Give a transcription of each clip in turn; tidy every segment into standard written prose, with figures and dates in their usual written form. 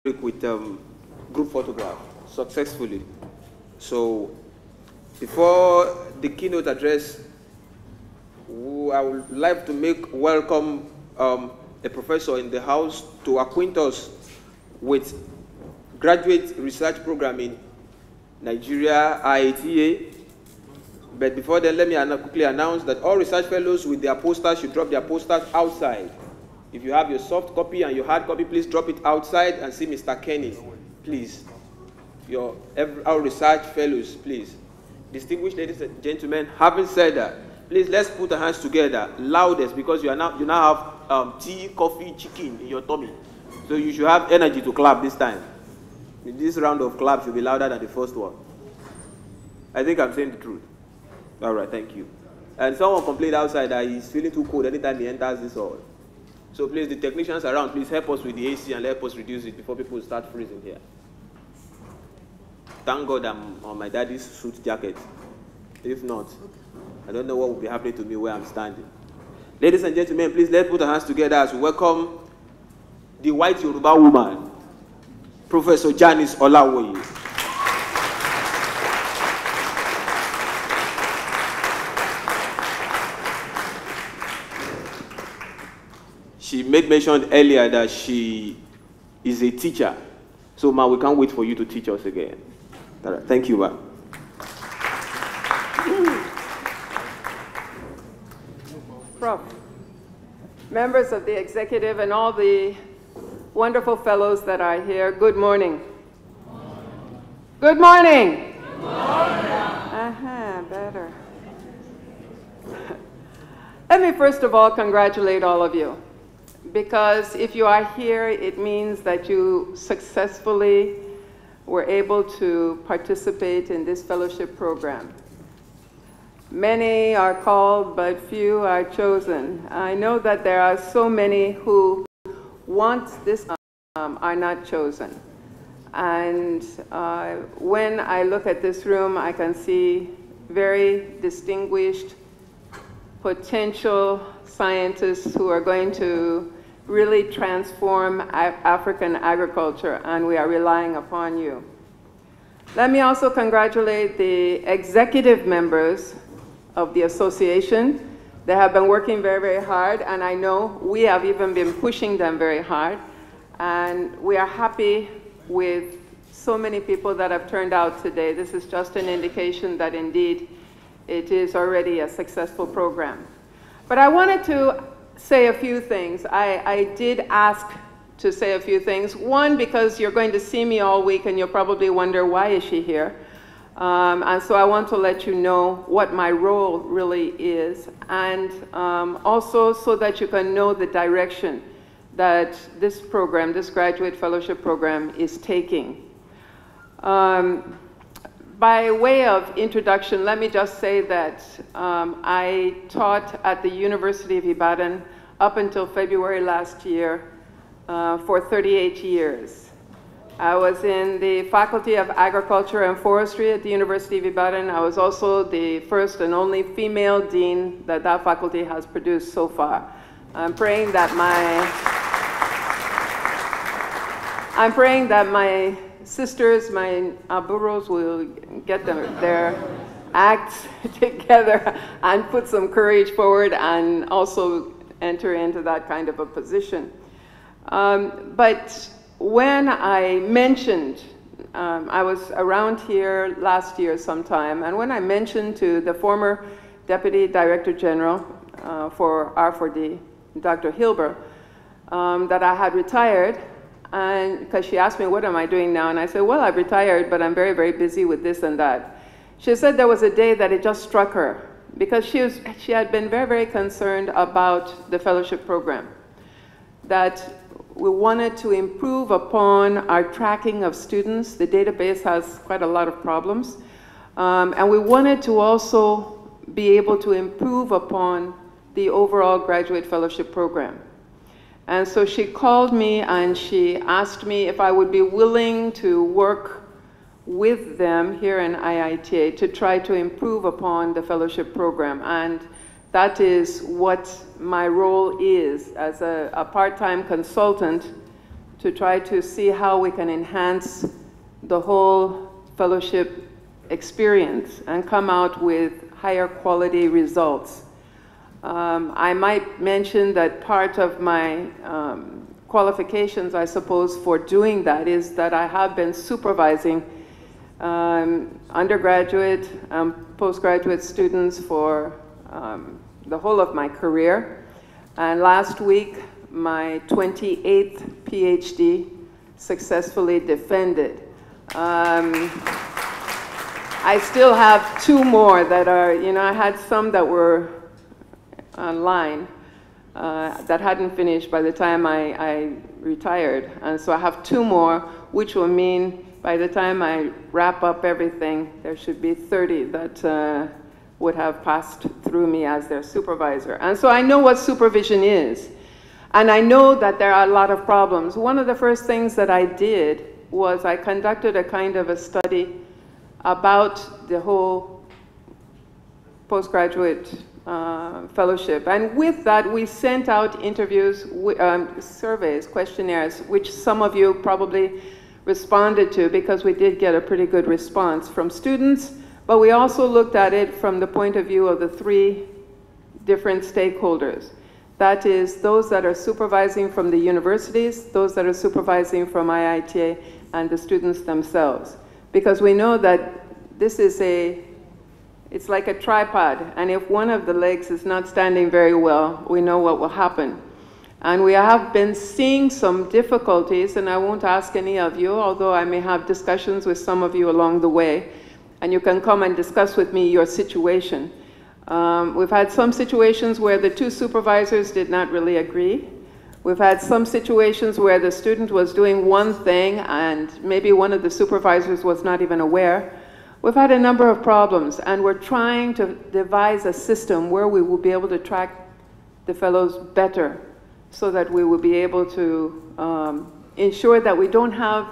with group photograph successfully. So before the keynote address, I would like to welcome a professor in the house to acquaint us with graduate research program in Nigeria, IATA. But before then, let me quickly announce that all research fellows with their posters should drop their posters outside. If you have your soft copy and your hard copy, please drop it outside and see Mr. Kenny, please. Our research fellows, please. Distinguished ladies and gentlemen, having said that, please let's put our hands together, loudest, because you now have tea, coffee, chicken in your tummy. So you should have energy to clap this time. This round of clap should be louder than the first one. I think I'm saying the truth. All right, thank you. And someone complained outside that he's feeling too cold anytime he enters this hall. So please, the technicians around, please help us with the AC and help us reduce it before people start freezing here. Thank God I'm on my daddy's suit jacket. If not, I don't know what will be happening to me where I'm standing. Ladies and gentlemen, please let's put our hands together as we welcome the white Yoruba woman, Professor Janice Olawoye. She made mention earlier that she is a teacher. So, ma, we can't wait for you to teach us again. All right, thank you, ma. Prof, members of the executive and all the wonderful fellows that are here, good morning. Good morning. Good morning. Better. Let me first of all congratulate all of you. Because if you are here, it means that you successfully were able to participate in this fellowship program. Many are called, but few are chosen. I know that there are so many who want this, are not chosen. And when I look at this room, I can see very distinguished potential scientists who are going to really transform African agriculture, and we are relying upon you. Let me also congratulate the executive members of the association. They have been working very, very hard, and I know we have even been pushing them very hard. And we are happy with so many people that have turned out today. This is just an indication that indeed it is already a successful program. But I wanted to say a few things. I did ask to say a few things. One, because you're going to see me all week and you'll probably wonder, why is she here? And so I want to let you know what my role really is, and also so that you can know the direction that this program, this graduate fellowship program, is taking. By way of introduction, let me just say that I taught at the University of Ibadan up until February last year for 38 years. I was in the Faculty of Agriculture and Forestry at the University of Ibadan. I was also the first and only female dean that that faculty has produced so far. I'm praying that my sisters, my aburos, will get their acts together and put some courage forward and also enter into that kind of a position. But when I mentioned, I was around here last year sometime, and when I mentioned to the former Deputy Director General for R4D, Dr. Hilber, that I had retired, and because she asked me, what am I doing now? And I said, well, I've retired, but I'm very, very busy with this and that. She said there was a day that it just struck her, because she had been very, very concerned about the fellowship program, that we wanted to improve upon our tracking of students. The database has quite a lot of problems. And we wanted to also be able to improve upon the overall graduate fellowship program. And so she called me and she asked me if I would be willing to work with them here in IITA to try to improve upon the fellowship program. And that is what my role is as a part-time consultant to try to see how we can enhance the whole fellowship experience and come out with higher quality results. I might mention that part of my qualifications, I suppose, for doing that is that I have been supervising undergraduate and postgraduate students for the whole of my career. And last week, my 28th PhD successfully defended. I still have 2 more that are, I had some that were online that hadn't finished by the time I retired. And so I have 2 more, which will mean by the time I wrap up everything, there should be 30 that would have passed through me as their supervisor. And so I know what supervision is. And I know that there are a lot of problems. One of the first things that I did was I conducted a kind of a study about the whole postgraduate fellowship. And with that, we sent out interviews, surveys, questionnaires, which some of you probably responded to because we did get a pretty good response from students, but we also looked at it from the point of view of the 3 different stakeholders. That is, those that are supervising from the universities, those that are supervising from IITA, and the students themselves. Because we know that this is it's like a tripod, and if one of the legs is not standing very well, we know what will happen. And we have been seeing some difficulties, and I won't ask any of you, although I may have discussions with some of you along the way, and you can come and discuss with me your situation. We've had some situations where the 2 supervisors did not really agree. We've had some situations where the student was doing one thing and maybe one of the supervisors was not even aware. We've had a number of problems, and we're trying to devise a system where we will be able to track the fellows better so that we will be able to ensure that we don't have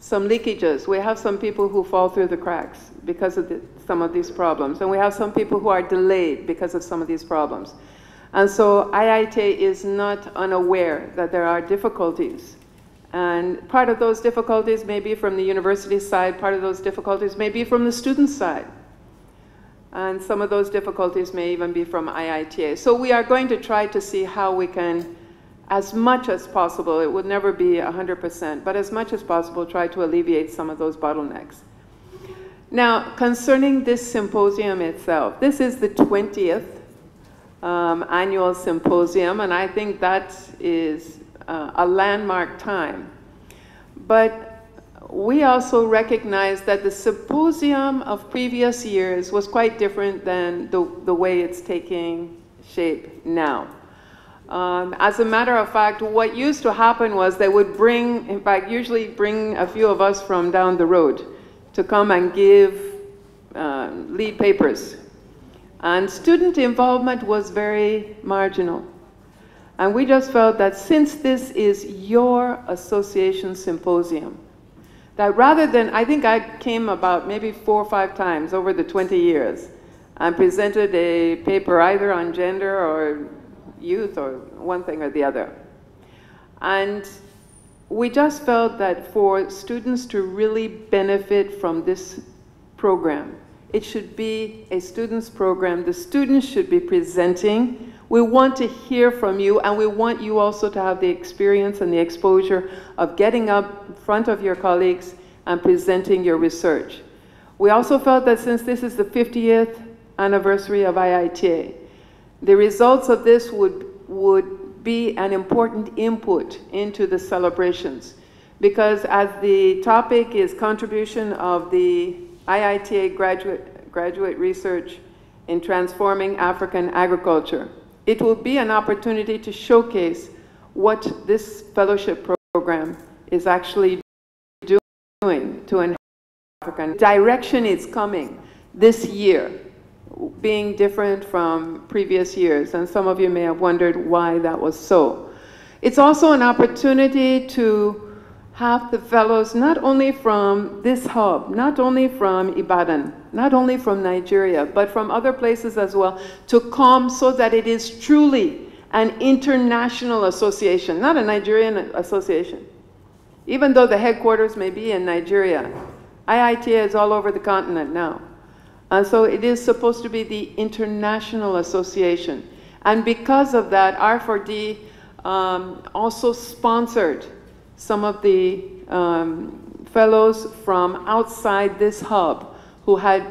some leakages. We have some people who fall through the cracks because of some of these problems, and we have some people who are delayed because of some of these problems. And so IITA is not unaware that there are difficulties. And part of those difficulties may be from the university side, part of those difficulties may be from the student side. And some of those difficulties may even be from IITA. So we are going to try to see how we can, as much as possible, it would never be 100%, but as much as possible, try to alleviate some of those bottlenecks. Now, concerning this symposium itself, this is the 20th annual symposium, and I think that is a landmark time. But we also recognize that the symposium of previous years was quite different than the way it's taking shape now. As a matter of fact, what used to happen was they would bring, in fact, usually bring a few of us from down the road to come and give lead papers. And student involvement was very marginal. And we just felt that since this is your association symposium, that rather than, I think I came about maybe 4 or 5 times over the 20 years and presented a paper either on gender or youth or one thing or the other. And we just felt that for students to really benefit from this program, it should be a students' program. The students should be presenting. We want to hear from you, and we want you also to have the experience and the exposure of getting up in front of your colleagues and presenting your research. We also felt that since this is the 50th anniversary of IITA, the results of this would be an important input into the celebrations, because as the topic is contribution of the IITA graduate research in transforming African agriculture, it will be an opportunity to showcase what this fellowship program is actually doing to enhance African. Direction is coming this year, being different from previous years, and some of you may have wondered why that was so. It's also an opportunity to have the fellows not only from this hub, not only from Ibadan, not only from Nigeria, but from other places as well, to come so that it is truly an international association, not a Nigerian association. even though the headquarters may be in Nigeria, IITA is all over the continent now. And so it is supposed to be the international association. And because of that, R4D also sponsored some of the fellows from outside this hub who had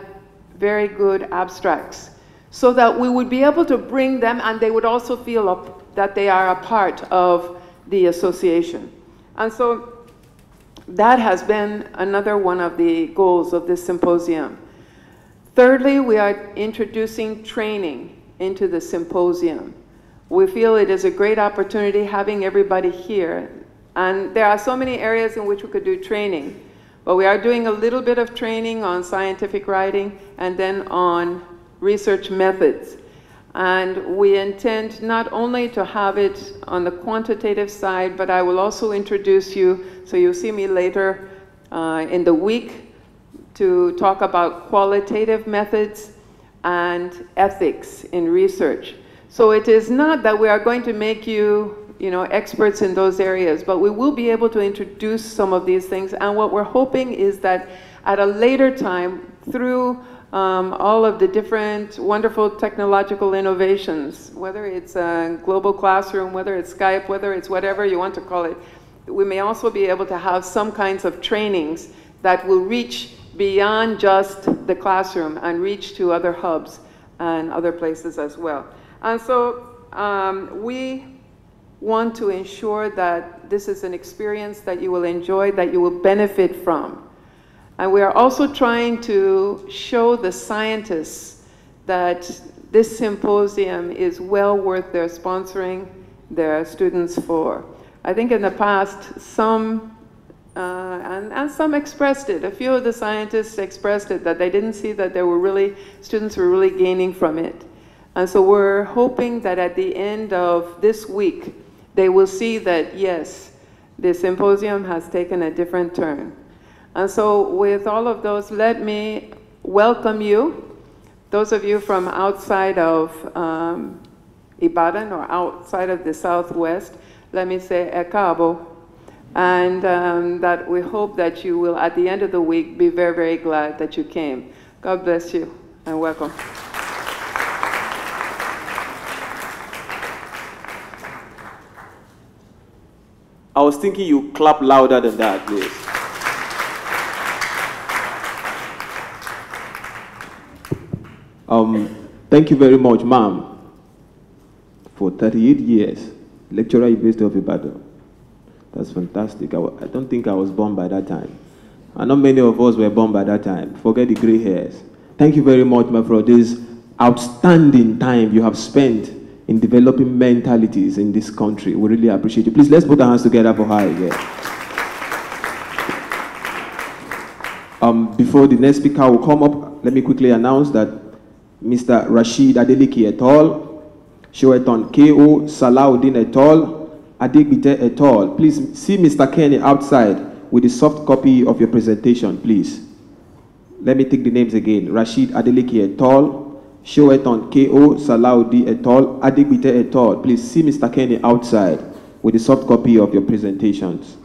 very good abstracts, so that we would be able to bring them and they would also feel that they are a part of the association. And so that has been another one of the goals of this symposium. Thirdly, we are introducing training into the symposium. We feel it is a great opportunity having everybody here. And there are so many areas in which we could do training, but we are doing a little bit of training on scientific writing and then on research methods. And we intend not only to have it on the quantitative side, but I will also introduce you, so you'll see me later in the week, to talk about qualitative methods and ethics in research. So it is not that we are going to make you, experts in those areas, but we will be able to introduce some of these things. And what we're hoping is that at a later time, through all of the different wonderful technological innovations, whether it's a global classroom, whether it's Skype, whether it's whatever you want to call it, we may also be able to have some kinds of trainings that will reach beyond just the classroom and reach to other hubs and other places as well. And so we want to ensure that this is an experience that you will enjoy, that you will benefit from. And we are also trying to show the scientists that this symposium is well worth their sponsoring their students for. I think in the past, some, and some expressed it, a few of the scientists expressed it, that they didn't see that there were students were really gaining from it. And so we're hoping that at the end of this week, they will see that, yes, the symposium has taken a different turn. And so with all of those, let me welcome you, those of you from outside of Ibadan or outside of the Southwest. Let me say ekabo, and that we hope that you will, at the end of the week, be very, very glad that you came. God bless you, and welcome. I was thinking you clap louder than that, please. Thank you very much, ma'am, for 38 years, lecturer at University of Ibadan. That's fantastic. I don't think I was born by that time. And not many of us were born by that time. Forget the gray hairs. Thank you very much, my friend. This outstanding time you have spent in developing mentalities in this country. We really appreciate it. Please, let's put our hands together for her again. Before the next speaker will come up, let me quickly announce that Mr. Rashid Adeleke et al., Shoeton K.O. Salahuddin et al., Adigbite et al. Please see Mr. Kenny outside with a soft copy of your presentation, please. Let me take the names again. Rashid Adeleke et al., Shoeton K.O. Salahuddin et al., Adigbite et al. Please see Mr. Kenny outside with a soft copy of your presentations.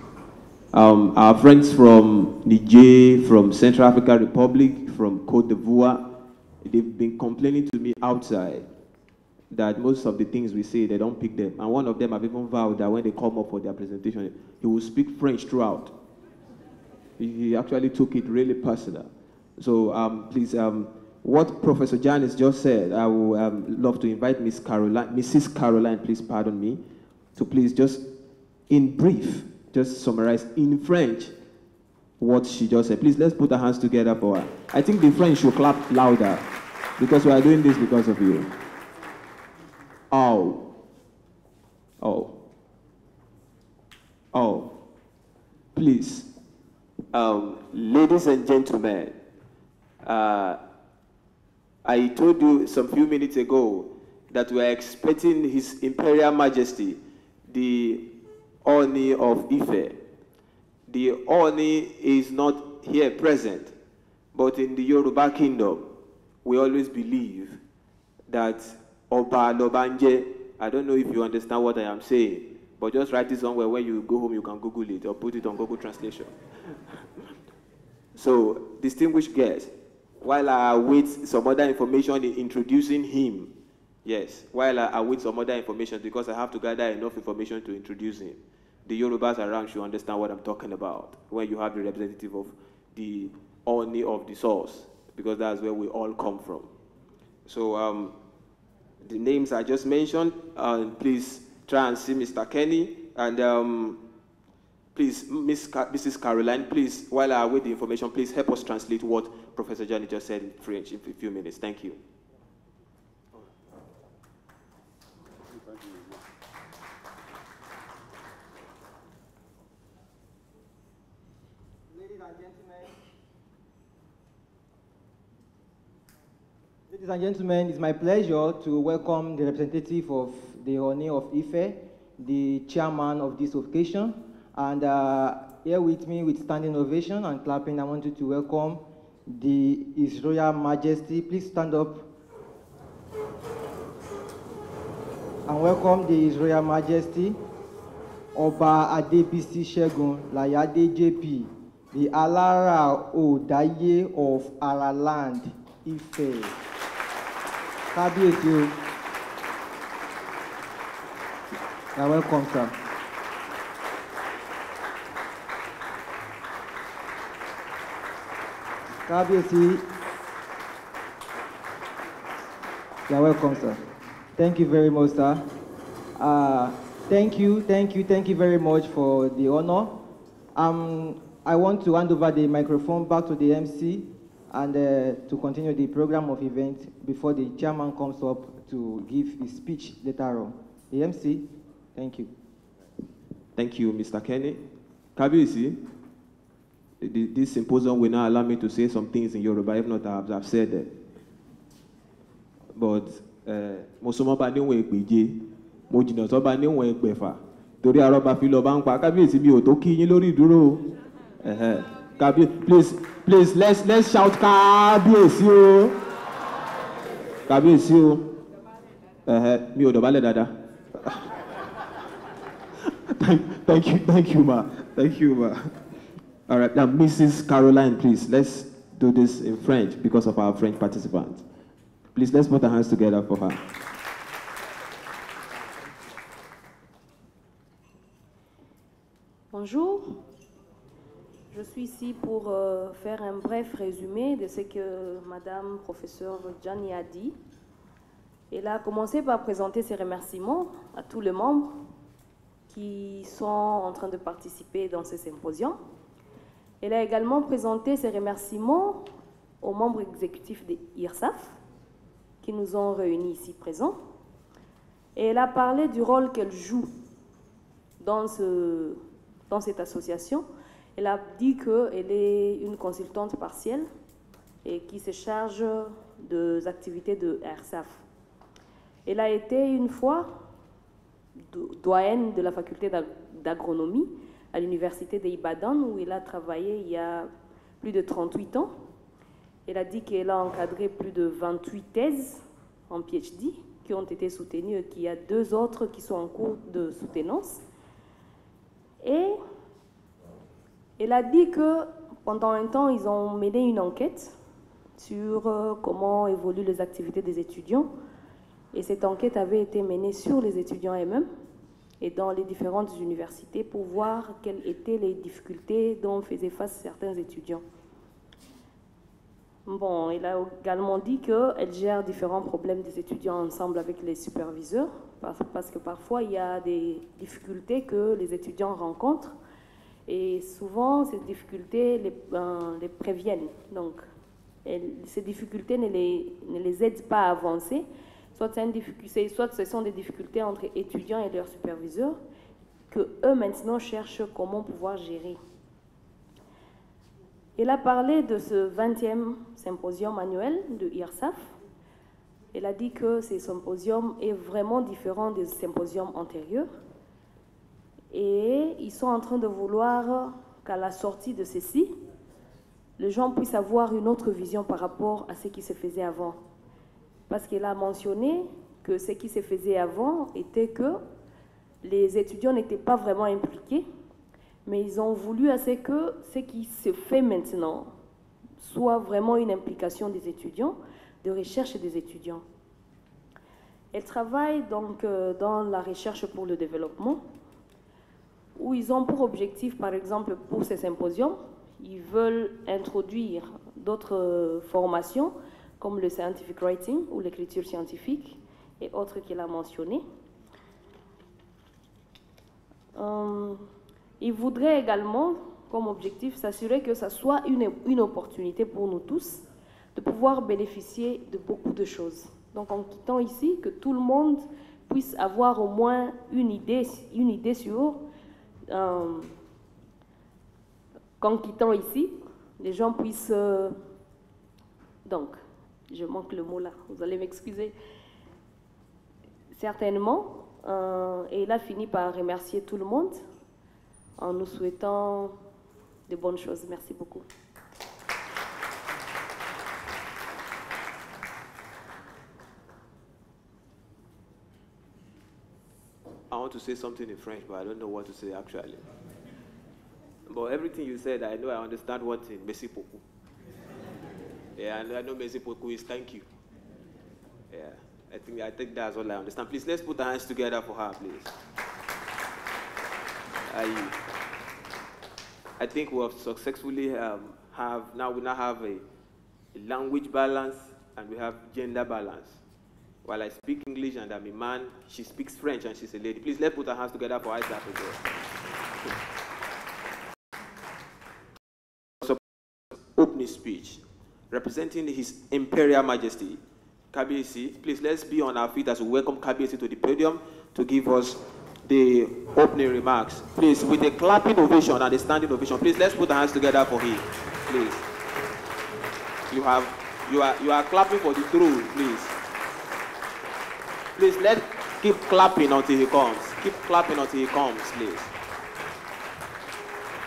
Our friends from Niger, from Central African Republic, from Côte d'Ivoire, they've been complaining to me outside that most of the things we say, they don't pick them. And one of them have even vowed that when they come up for their presentation, he will speak French throughout. He actually took it really personal. So please, what Professor Janice just said, I would love to invite Mrs. Caroline, please pardon me, to please just, in brief, just summarize in French what she just said. Please, let's put our hands together for her. I think the French should clap louder because we are doing this because of you. Oh. Oh. Oh. Please. Ladies and gentlemen, I told you some few minutes ago that we are expecting His Imperial Majesty, the Oni of Ife. The Oni is not here present, but in the Yoruba kingdom, we always believe that Oba Lobanje, I don't know if you understand what I am saying, But just write it somewhere. When you go home, you can Google it or put it on Google Translation. So, distinguished guests, while I await some other information in introducing him, yes, while I await some other information, because I have to gather enough information to introduce him, the Yorubas around should understand what I'm talking about when you have the representative of the Oni of the source, because that's where we all come from. So the names I just mentioned, please try and see Mr. Kenny, and please, Mrs. Caroline, please, while I await the information, please help us translate what Professor Johnny just said in French in a few minutes. Thank you. Ladies and gentlemen, it's my pleasure to welcome the representative of the Oni of Ife, the chairman of this occasion, and here with me with standing ovation and clapping, I wanted to welcome His Royal Majesty. Please stand up and welcome His Royal Majesty Oba Adebisi Segun Layade JP, the Alara Odaye of our land, Ife. Kábíyèsí o. You're welcome, sir. Kábíyèsí. You're welcome, sir. Thank you very much, sir. Thank you very much for the honor. I want to hand over the microphone back to the MC and to continue the program of event before the chairman comes up to give his speech later on. The MC, thank you. Thank you, Mr. Kenny. Kábíyèsí, this symposium will not allow me to say some things in Yoruba, if not I've said that. But, Mosomoba niwon epeje, mo jìnnà sọ́ba niwon ẹgbẹ̀fà, torí arọ́ba fi lọ bá ń pa. Kábíyèsí mi ò tó kí yín lórí ìdúró. Please, let's shout Kábíyèsí o. Kábíyèsí o. Mi ò dọ̀bálẹ̀ dáadáa. Thank you, ma. Thank you, ma. All right, now Mrs. Caroline, please, let's do this in French because of our French participants. Please, let's put our hands together for her. Bonjour. Je suis ici pour faire un bref résumé de ce que Madame Professeure Gianni a dit. Elle a commencé par présenter ses remerciements à tous les membres qui sont en train de participer dans ce symposium. Elle a également présenté ses remerciements aux membres exécutifs de IARSAF qui nous ont réunis ici présents. Et elle a parlé du rôle qu'elle joue dans cette association. Elle a dit qu'elle est une consultante partielle et qui se charge des activités de IARSAF. Elle a été une fois doyenne de la faculté d'agronomie à l'université d'Ibadan où elle a travaillé il y a plus de 38 ans. Elle a dit qu'elle a encadré plus de 28 thèses en PhD qui ont été soutenues et qu'il y a 2 autres qui sont en cours de soutenance. Et elle a dit que pendant un temps, ils ont mené une enquête sur comment évoluent les activités des étudiants. Et cette enquête avait été menée sur les étudiants eux-mêmes et dans les différentes universités pour voir quelles étaient les difficultés dont faisaient face certains étudiants. Bon, elle a également dit qu'elle gère différents problèmes des étudiants ensemble avec les superviseurs parce que parfois il y a des difficultés que les étudiants rencontrent et souvent ces difficultés les préviennent. Donc, ces difficultés ne les aident pas à avancer. Soit ce sont des difficultés entre étudiants et leurs superviseurs que eux maintenant cherchent comment pouvoir gérer. Elle a parlé de ce 20e symposium annuel de IARSAF. Elle a dit que ce symposium est vraiment différent des symposiums antérieurs et ils sont en train de vouloir qu'à la sortie de ceci, les gens puissent avoir une autre vision par rapport à ce qui se faisait avant. Parce qu'elle a mentionné que ce qui se faisait avant était que les étudiants n'étaient pas vraiment impliqués, mais ils ont voulu assez que ce qui se fait maintenant soit vraiment une implication des étudiants, de recherche des étudiants. Elles travaillent donc dans la recherche pour le développement, où ils ont pour objectif, par exemple, pour ces symposiums, ils veulent introduire d'autres formations, comme le scientific writing ou l'écriture scientifique, et autres qu'il a mentionné. Ils voudraient également, comme objectif, s'assurer que ça soit une opportunité pour nous tous de pouvoir bénéficier de beaucoup de choses. Donc en quittant ici, que tout le monde puisse avoir au moins une idée sur... qu'en quittant ici, les gens puissent... donc, je manque le mot là, vous allez m'excuser. Certainement, et il a fini par remercier tout le monde en nous souhaitant de bonnes choses. Merci beaucoup. I want to say something in French, but I don't know what to say actually. But everything you said, I know I understand one thing, merci beaucoup. Yeah, I know merci beaucoup is thank you. Yeah, I think that's all I understand. Please, let's put our hands together for her, please. I think we have successfully we now have a language balance and we have gender balance. While I speak English and I'm a man, she speaks French and she's a lady. Please, let's put our hands together for IARSAF again. Opening speech, representing His Imperial Majesty, Kabiyesi. Please, let's be on our feet as we welcome Kabiyesi to the podium to give us the opening remarks. Please, with a clapping ovation and a standing ovation, please, let's put our hands together for him. Please. You are clapping for the throne, please. Please, let's keep clapping until he comes. Keep clapping until he comes, please.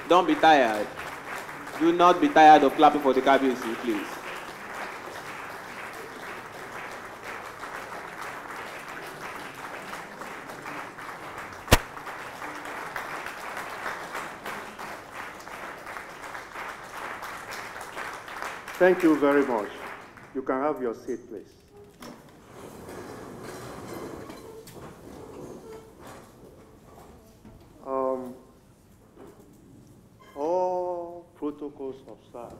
Don't be tired. Do not be tired of clapping for the Kabiyesi, please. Thank you very much. You can have your seat, please. All protocols observed.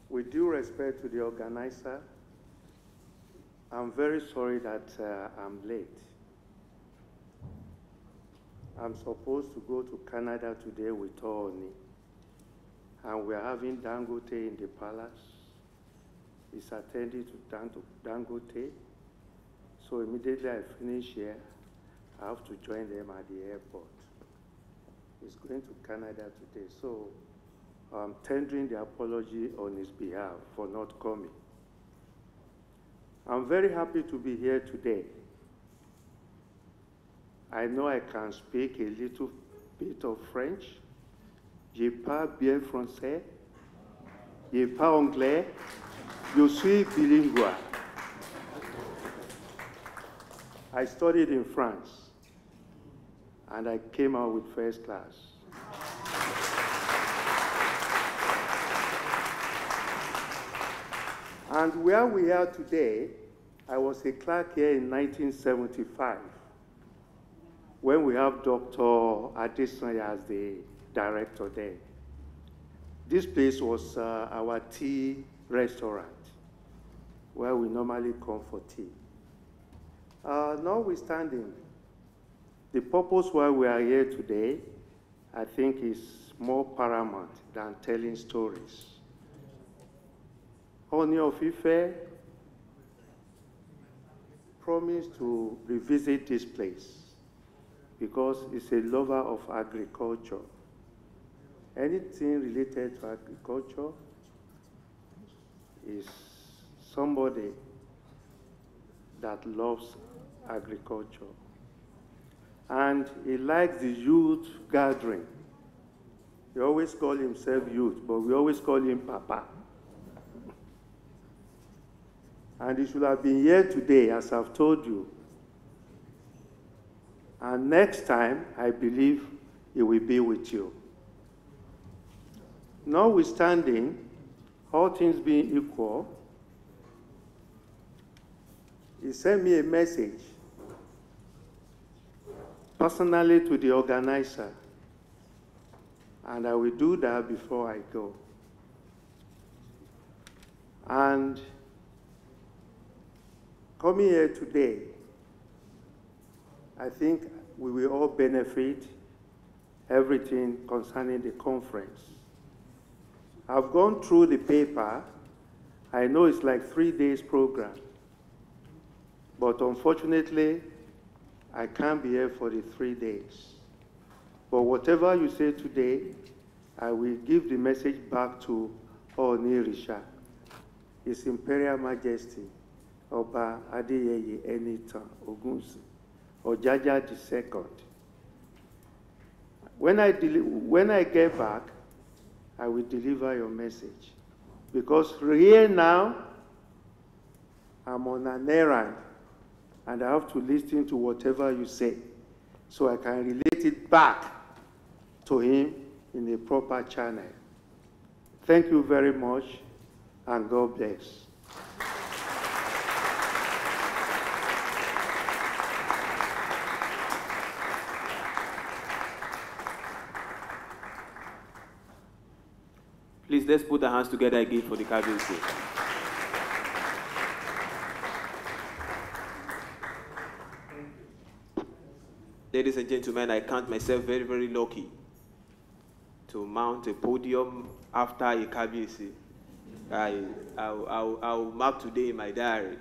With due respect to the organizer, I'm very sorry that I'm late. I'm supposed to go to Canada today with Ooni, and we're having Dangote in the palace. He's attending to Dangote. So immediately I finish here, I have to join them at the airport. He's going to Canada today, so I'm tendering the apology on his behalf for not coming. I'm very happy to be here today. I know I can speak a little bit of French. Je parle bien français. Je parle anglais. Je suis bilingual. I studied in France, and I came out with first class. And where we are today, I was a clerk here in 1975, when we have Dr. Adesanya as the director there. This place was our tea restaurant, where we normally come for tea. Notwithstanding, the purpose why we are here today, I think, is more paramount than telling stories. Ooni of Ife promised to revisit this place because he's a lover of agriculture. Anything related to agriculture is somebody that loves agriculture. And he likes the youth gathering. He always calls himself youth, but we always call him Papa. And he should have been here today, as I've told you, And next time, I believe he will be with you. Notwithstanding, all things being equal, he sent me a message personally to the organizer, and I will do that before I go. And coming here today, I think we will all benefit everything concerning the conference. I've gone through the paper. I know it's like 3 days program, but unfortunately, I can't be here for the 3 days. But whatever you say today, I will give the message back to Ooni Risha, His Imperial Majesty, Oba Adeyeye Enitan Ogunsi, Ojaja II. When I get back, I will deliver your message. Because here now, I'm on an errand, and I have to listen to whatever you say, so I can relate it back to him in a proper channel. Thank you very much, and God bless. Please, let's put our hands together again for the Kabiyesi. Ladies and gentlemen, I count myself very, very lucky to mount a podium after a Kabiyesi. I'll mark today in my diary,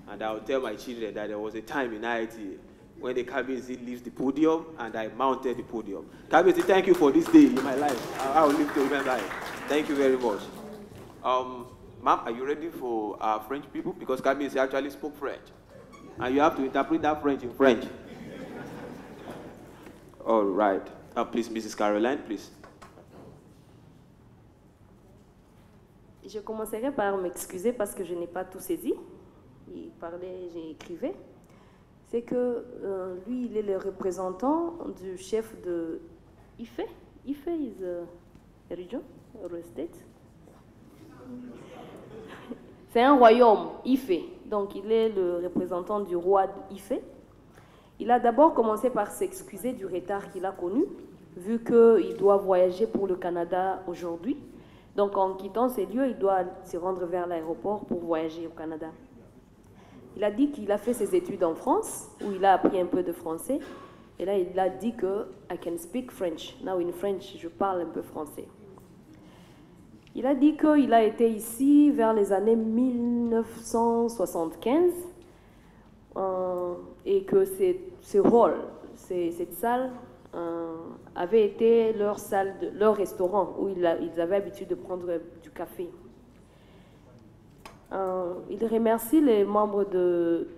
and I'll tell my children that there was a time in IITA when the Kabiyesi leaves the podium and I mounted the podium. Kabiyesi, thank you for this day in my life. I will live to remember it. Thank you very much. Ma'am, are you ready for our French people? Because Kabiyesi actually spoke French, and you have to interpret that French in French. All right. Please, Mrs. Caroline, please. Je commencerai par m'excuser parce que je n'ai pas tout saisi. Il parlait, j'écrivais. C'est que lui, il est le représentant du chef de IFE. IFE is a region or a state. C'est un royaume, IFE. Donc, il est le représentant du roi d'IFE. Il a d'abord commencé par s'excuser du retard qu'il a connu, vu qu'il doit voyager pour le Canada aujourd'hui. Donc, en quittant ces lieux, il doit se rendre vers l'aéroport pour voyager au Canada. Il a dit qu'il a fait ses études en France, où il a appris un peu de français. Et là, il a dit que « I can speak French ». Now in French, je parle un peu français. Il a dit qu'il a été ici vers les années 1975 et que ce hall, cette salle, avait été leur restaurant où ils avaient l'habitude de prendre du café. Il remercie les membres de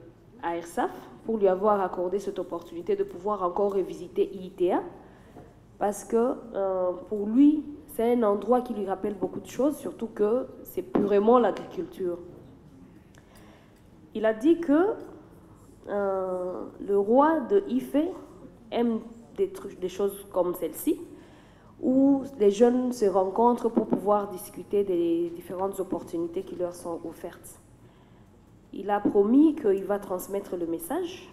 IARSAF pour lui avoir accordé cette opportunité de pouvoir encore revisiter IITA parce que pour lui, c'est un endroit qui lui rappelle beaucoup de choses, surtout que c'est purement l'agriculture. Il a dit que le roi de IFE aime des choses comme celle-ci, où les jeunes se rencontrent pour pouvoir discuter des différentes opportunités qui leur sont offertes. Il a promis qu'il va transmettre le message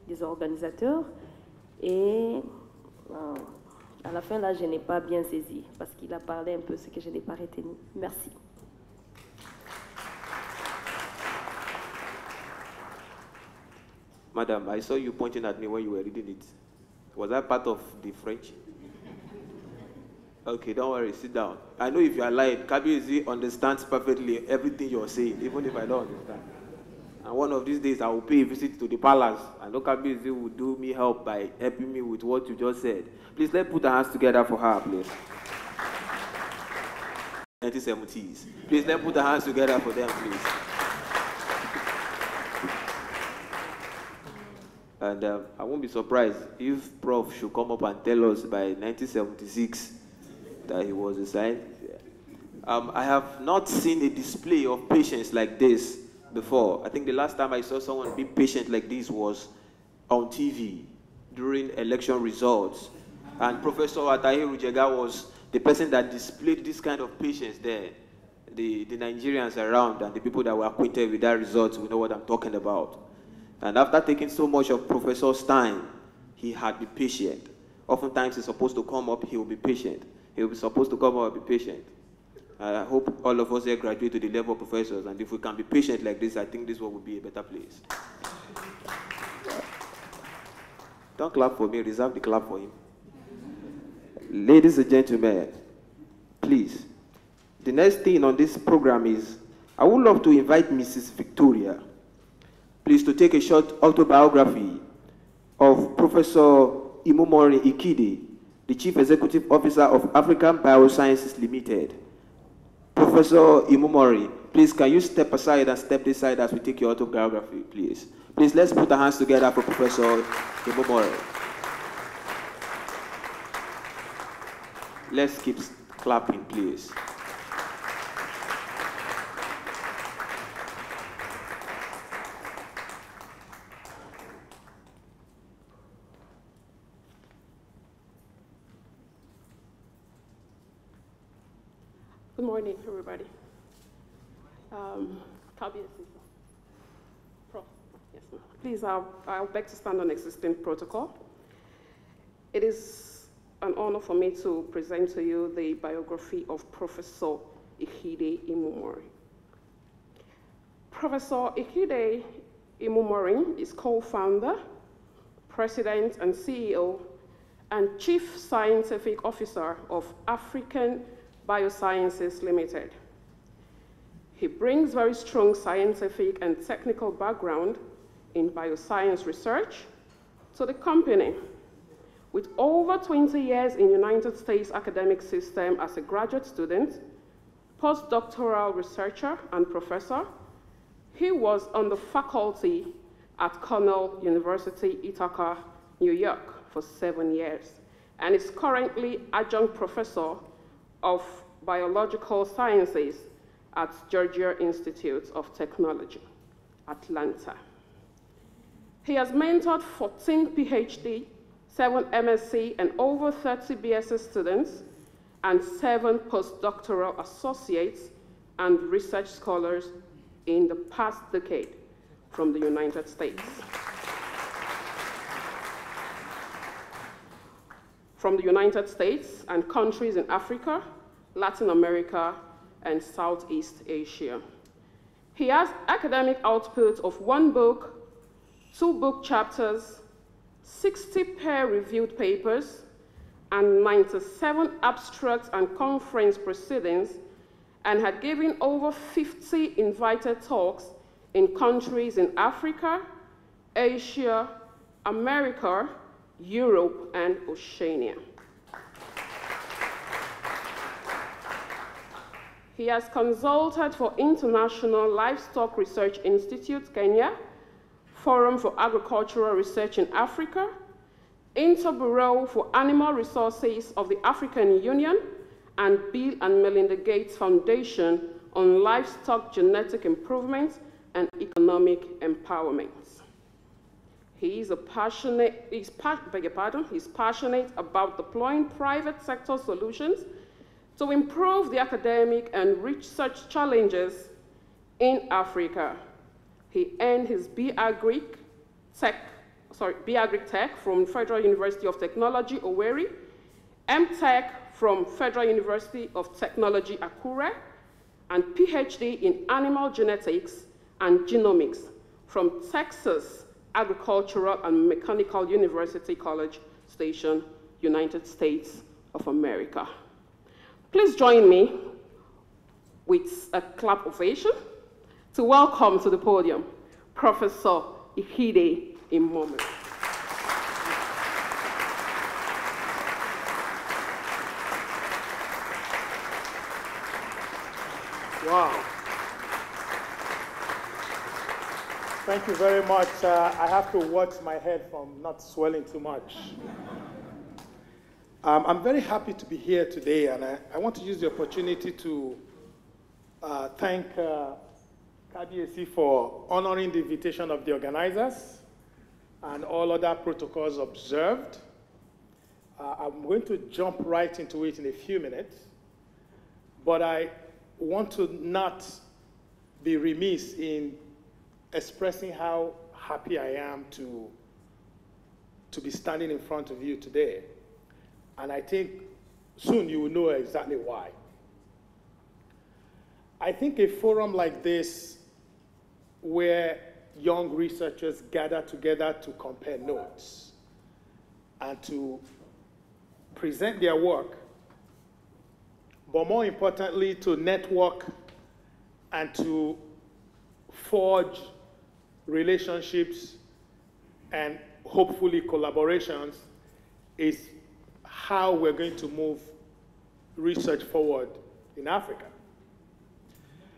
des organisateurs et à la fin, là, je n'ai pas bien saisi parce qu'il a parlé un peu ce que je n'ai pas retenu. Merci. Madam, I saw you pointing at me when you were reading it. Was that part of the French? Okay, don't worry, sit down. I know if you are lying, Kabiyesi understands perfectly everything you're saying, even if I don't understand. And one of these days, I will pay a visit to the palace. I know Kabiyesi will do me help by helping me with what you just said. Please, let's put our hands together for her, please. 1970s. Please, let's put our hands together for them, please. And I won't be surprised if Prof should come up and tell us by 1976 that he was a scientist. I have not seen a display of patience like this before. I think the last time I saw someone be patient like this was on TV. during election results. And Professor Atahiru Jega was the person that displayed this kind of patience there. The Nigerians around and the people that were acquainted with that result will know what I'm talking about. And after taking so much of Professor's time, he had been patient. Oftentimes he's supposed to come up, he will be patient. He will be supposed to come up and be patient. I hope all of us here graduate to the level of professors, and if we can be patient like this, I think this one will be a better place. Don't clap for me, reserve the clap for him. Ladies and gentlemen, please, the next thing on this program is, I would love to invite Mrs. Victoria, please, to take a short autobiography of Professor Imomori Ikide, the Chief Executive Officer of African Biosciences Limited. Professor Imomori, please, can you step aside and step this side as we take your autobiography, please? Please, let's put our hands together for Professor Imomori. Let's keep clapping, please. Good morning, everybody. Yes, please, I'll beg to stand on existing protocol. It is an honor for me to present to you the biography of Professor Ikide Imomori. Professor Ikide Imomori is co-founder, president and CEO, and chief scientific officer of African Biosciences Limited. He brings very strong scientific and technical background in bioscience research to the company. With over 20 years in United States academic system as a graduate student, postdoctoral researcher and professor, he was on the faculty at Cornell University, Ithaca, New York for 7 years, and is currently adjunct professor of Biological Sciences at Georgia Institute of Technology, Atlanta. He has mentored 14 PhD, 7 MSc, and over 30 BSc students, and 7 postdoctoral associates and research scholars in the past decade from the United States. From the United States and countries in Africa, Latin America, and Southeast Asia. He has academic output of 1 book, 2 book chapters, 60 peer-reviewed papers, and 97 abstracts and conference proceedings, and had given over 50 invited talks in countries in Africa, Asia, America, Europe, and Oceania. He has consulted for International Livestock Research Institute, Kenya, Forum for Agricultural Research in Africa, Interbureau for Animal Resources of the African Union, and Bill and Melinda Gates Foundation on Livestock Genetic Improvement and Economic Empowerment. He's passionate about deploying private sector solutions to improve the academic and research challenges in Africa. He earned his B.Agric Tech from Federal University of Technology, Owerri, M.Tech from Federal University of Technology, Akure, and PhD in Animal Genetics and Genomics from Texas Agricultural and Mechanical University College Station, United States of America. Please join me with a clap ovation to welcome to the podium Professor Ikide Imomori. Wow. Thank you very much. I have to watch my head from not swelling too much. I'm very happy to be here today, and I want to use the opportunity to thank KBAC for honoring the invitation of the organizers and all other protocols observed. I'm going to jump right into it in a few minutes, but I want to not be remiss in expressing how happy I am to be standing in front of you today. And I think soon you will know exactly why. I think a forum like this, where young researchers gather together to compare notes and to present their work, but more importantly, to network and to forge relationships and hopefully collaborations, is how we're going to move research forward in Africa.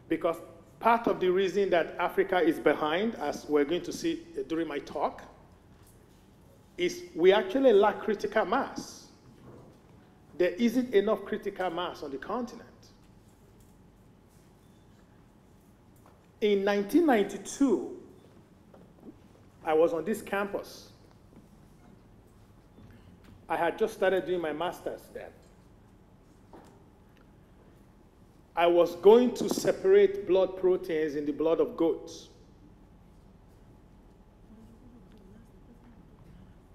Because part of the reason that Africa is behind, as we're going to see during my talk, is we actually lack critical mass. There isn't enough critical mass on the continent. In 1992, I was on this campus. I had just started doing my master's then. I was going to separate blood proteins in the blood of goats.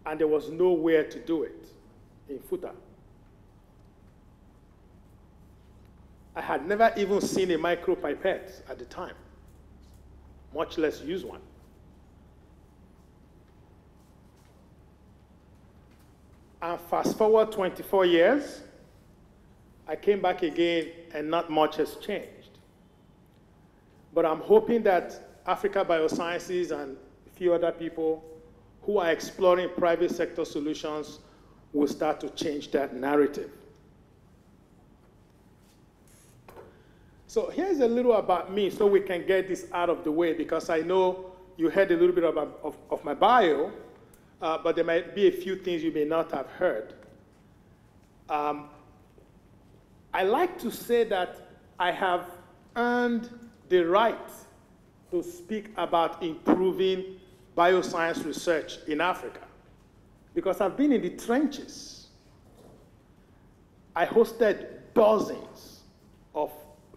And there was nowhere to do it in Futa. I had never even seen a micropipette at the time, much less use one. And fast forward 24 years, I came back again and not much has changed. But I'm hoping that Africa Biosciences and a few other people who are exploring private sector solutions will start to change that narrative. So here's a little about me so we can get this out of the way, because I know you heard a little bit of my bio, but there might be a few things you may not have heard. I like to say that I have earned the right to speak about improving bioscience research in Africa, because I've been in the trenches. I hosted dozens of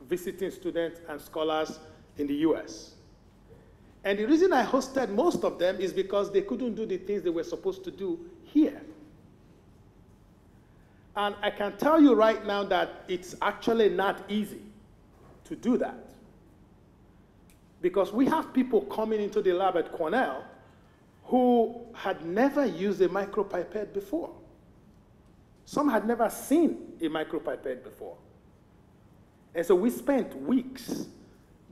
visiting students and scholars in the US. And the reason I hosted most of them is because they couldn't do the things they were supposed to do here. And I can tell you right now that it's actually not easy to do that. Because we have people coming into the lab at Cornell who had never used a micropipette before. Some had never seen a micropipette before. And so we spent weeks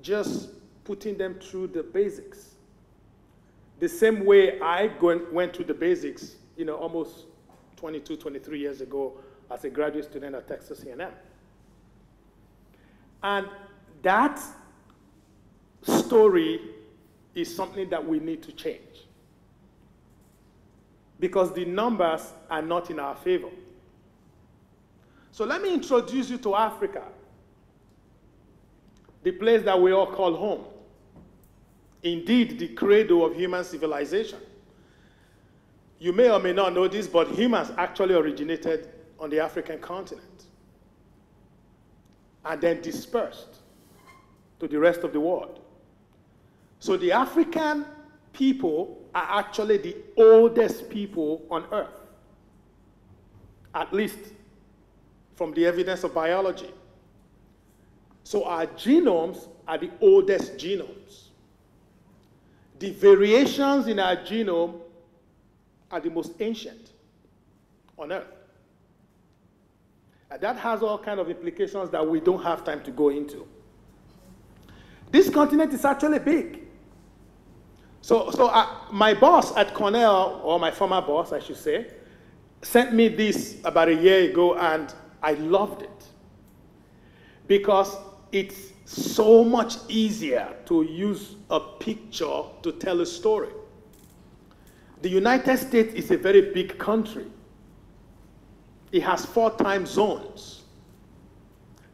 just putting them through the basics. The same way I went through the basics, almost 22, 23 years ago as a graduate student at Texas A&M. And that story is something that we need to change, because the numbers are not in our favor. So let me introduce you to Africa, the place that we all call home. Indeed, the cradle of human civilization. You may or may not know this, but humans actually originated on the African continent and then dispersed to the rest of the world. So the African people are actually the oldest people on Earth, at least from the evidence of biology. So our genomes are the oldest genomes. The variations in our genome are the most ancient on Earth. And that has all kinds of implications that we don't have time to go into. This continent is actually big. So my boss at Cornell, or my former boss, I should say, sent me this about a year ago, and I loved it. Because it's so much easier to use a picture to tell a story. The United States is a very big country. It has 4 time zones,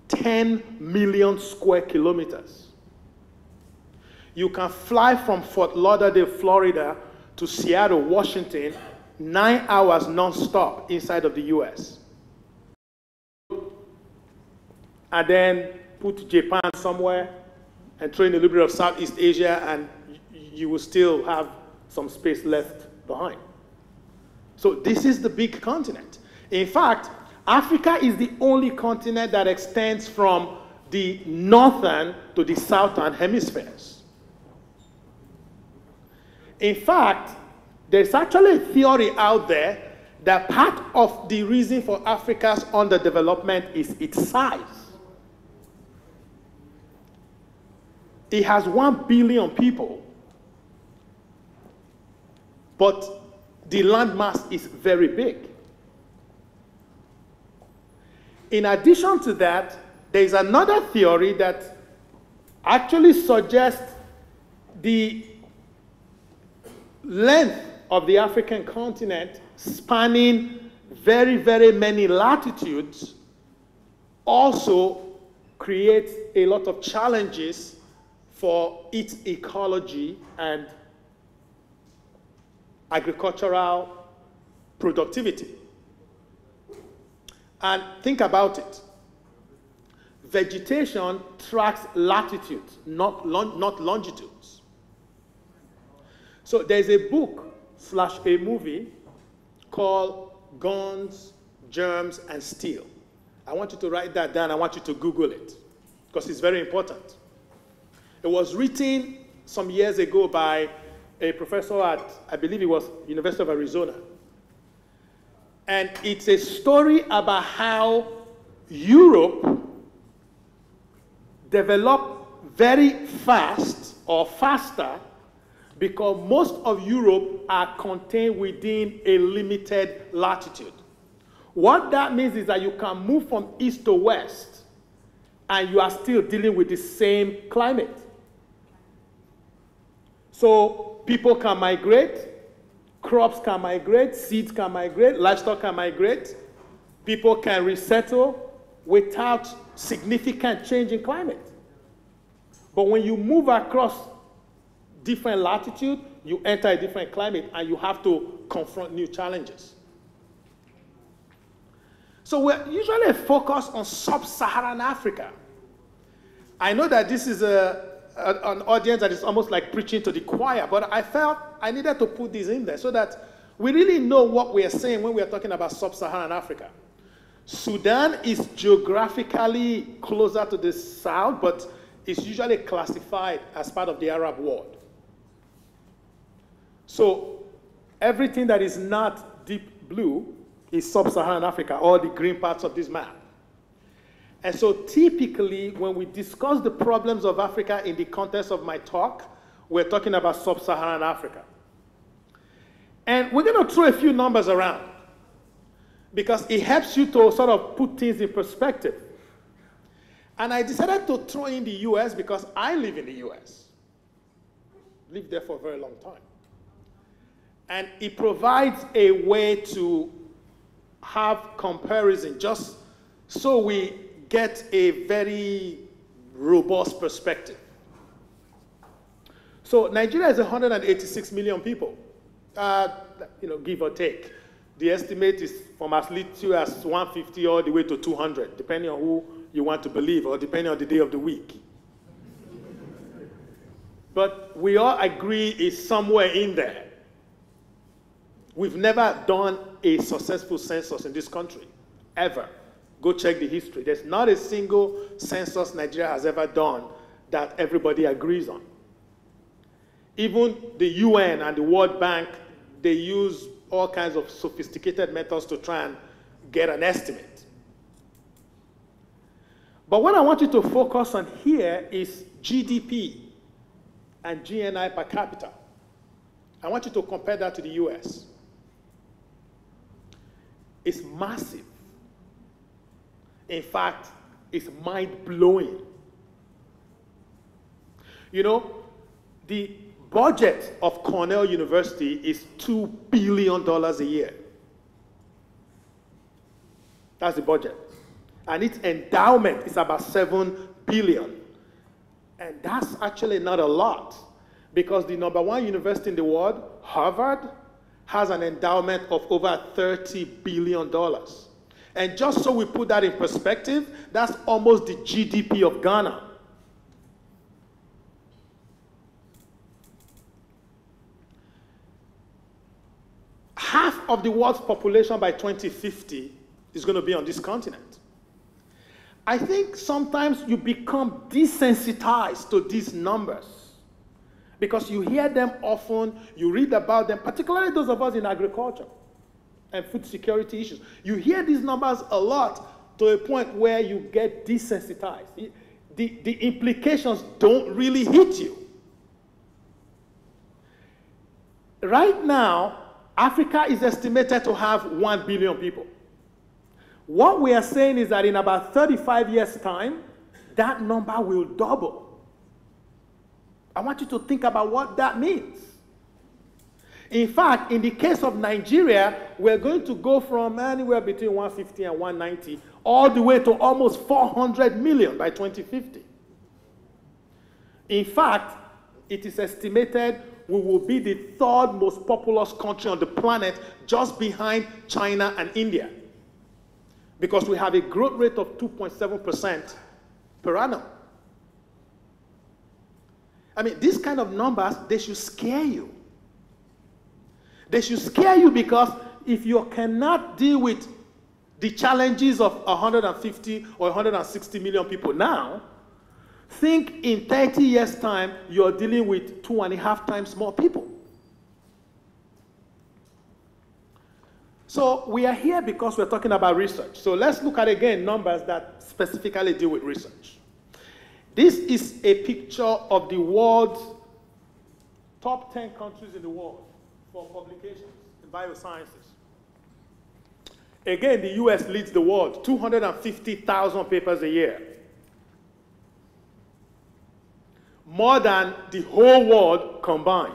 10 million square kilometers. You can fly from Fort Lauderdale, Florida, to to Seattle, Washington, 9 hours non-stop inside of the US. And then put Japan somewhere and throw in a little bit of Southeast Asia, and you will still have some space left behind. So this is the big continent. In fact, Africa is the only continent that extends from the northern to the southern hemispheres. In fact, there's actually a theory out there that part of the reason for Africa's underdevelopment is its size. It has 1 billion people, but the landmass is very big. In addition to that, there is another theory that actually suggests the length of the African continent spanning very, very many latitudes also creates a lot of challenges for its ecology and agricultural productivity. And think about it. Vegetation tracks latitudes, not longitudes. So there's a book / a movie called Guns, Germs, and Steel. I want you to write that down. I want you to Google it because it's very important. It was written some years ago by a professor at, I believe it was University of Arizona. And it's a story about how Europe developed very fast or faster because most of Europe are contained within a limited latitude. What that means is that you can move from east to west and you are still dealing with the same climate. So people can migrate, crops can migrate, seeds can migrate, livestock can migrate, people can resettle without significant change in climate. But when you move across different latitude, you enter a different climate and you have to confront new challenges. So we're usually focused on sub-Saharan Africa. I know that this is an audience that is almost like preaching to the choir, but I felt I needed to put this in there so that we really know what we are saying when we are talking about sub-Saharan Africa. Sudan is geographically closer to the south, but it's usually classified as part of the Arab world. So everything that is not deep blue is sub-Saharan Africa, all the green parts of this map. And so typically, when we discuss the problems of Africa in the context of my talk, we're talking about sub-Saharan Africa. And we're going to throw a few numbers around because it helps you to sort of put things in perspective. And I decided to throw in the US because I live in the US. Lived there for a very long time. And it provides a way to have comparison just so we get a very robust perspective. So Nigeria is 186 million people, give or take. The estimate is from as little as 150 all the way to 200, depending on who you want to believe or depending on the day of the week. But we all agree it's somewhere in there. We've never done a successful census in this country, ever. Go check the history. There's not a single census Nigeria has ever done that everybody agrees on. Even the UN and the World Bank, they use all kinds of sophisticated methods to try and get an estimate. But what I want you to focus on here is GDP and GNI per capita. I want you to compare that to the US. It's massive. In fact, it's mind-blowing. You know, the budget of Cornell University is $2 billion a year. That's the budget. And its endowment is about $7 billion. And that's actually not a lot because the #1 university in the world Harvard has an endowment of over $30 billion. And just so we put that in perspective, that's almost the GDP of Ghana. Half of the world's population by 2050 is going to be on this continent. I think sometimes you become desensitized to these numbers because you hear them often, you read about them, particularly those of us in agriculture and food security issues. You hear these numbers a lot to a point where you get desensitized. The implications don't really hit you. Right now, Africa is estimated to have 1 billion people. What we are saying is that in about 35 years' time, that number will double. I want you to think about what that means. In fact, in the case of Nigeria, we're going to go from anywhere between 150 and 190 all the way to almost 400 million by 2050. In fact, it is estimated we will be the third most populous country on the planet, just behind China and India, because we have a growth rate of 2.7% per annum. I mean, these kind of numbers, they should scare you. They should scare you because if you cannot deal with the challenges of 150 or 160 million people now, think in 30 years' time, you're dealing with 2.5 times more people. So we are here because we're talking about research. So let's look at, again, numbers that specifically deal with research. This is a picture of the world's top 10 countries in the world for publications in biosciences. Again, the US leads the world, 250,000 papers a year. More than the whole world combined.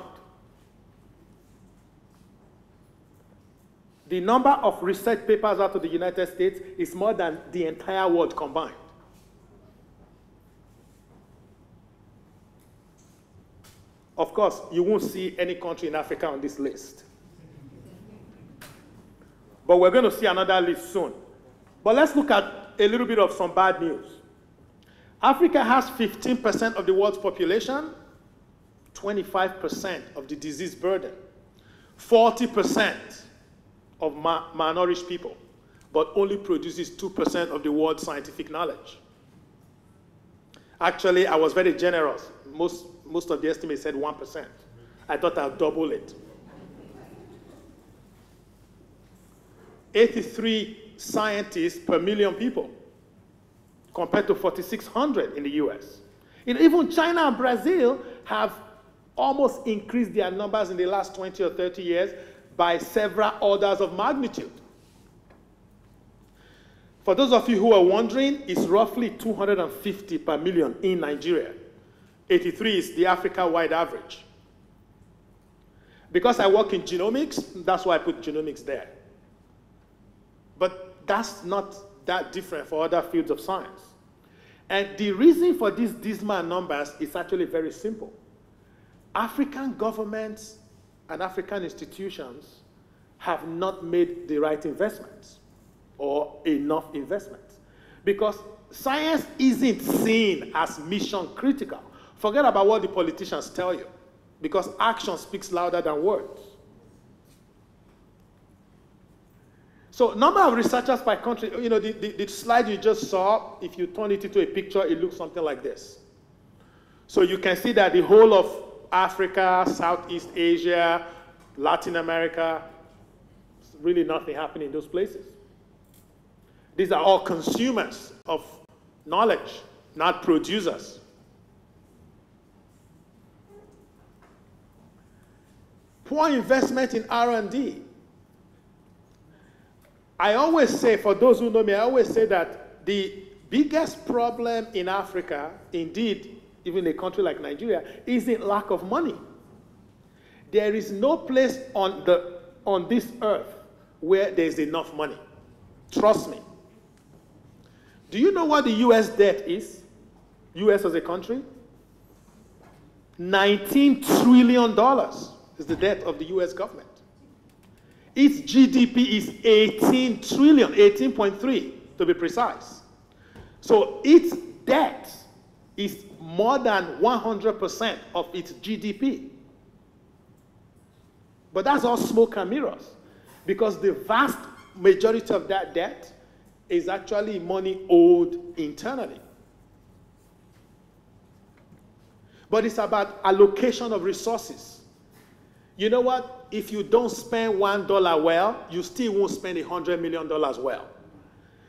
The number of research papers out of the United States is more than the entire world combined. Of course, you won't see any country in Africa on this list. But we're going to see another list soon. But let's look at a little bit of some bad news. Africa has 15% of the world's population, 25% of the disease burden, 40% of malnourished people, but only produces 2% of the world's scientific knowledge. Actually, I was very generous. Most of the estimates said 1%. I thought I'd double it. 83 scientists per million people, compared to 4,600 in the US. Even China and Brazil have almost increased their numbers in the last 20 or 30 years by several orders of magnitude. For those of you who are wondering, it's roughly 250 per million in Nigeria. 83 is the Africa-wide average. Because I work in genomics, that's why I put genomics there. But that's not that different for other fields of science. And the reason for these dismal numbers is actually very simple. African governments and African institutions have not made the right investments or enough investments, because science isn't seen as mission critical. Forget about what the politicians tell you, because action speaks louder than words. So number of researchers by country, you know, the slide you just saw, if you turn it into a picture, it looks something like this. So you can see that the whole of Africa, Southeast Asia, Latin America, really nothing happening in those places. These are all consumers of knowledge, not producers. Poor investment in R&D. I always say, for those who know me, I always say that the biggest problem in Africa, indeed, even a country like Nigeria, isn't lack of money. There is no place on this earth where there's enough money. Trust me. Do you know what the US debt is? US as a country? $19 trillion. is the debt of the US government. Its GDP is 18 trillion, 18.3 to be precise. So its debt is more than 100% of its GDP. But that's all smoke and mirrors, because the vast majority of that debt is actually money owed internally. But it's about allocation of resources. You know what? If you don't spend $1 well, you still won't spend $100 million well.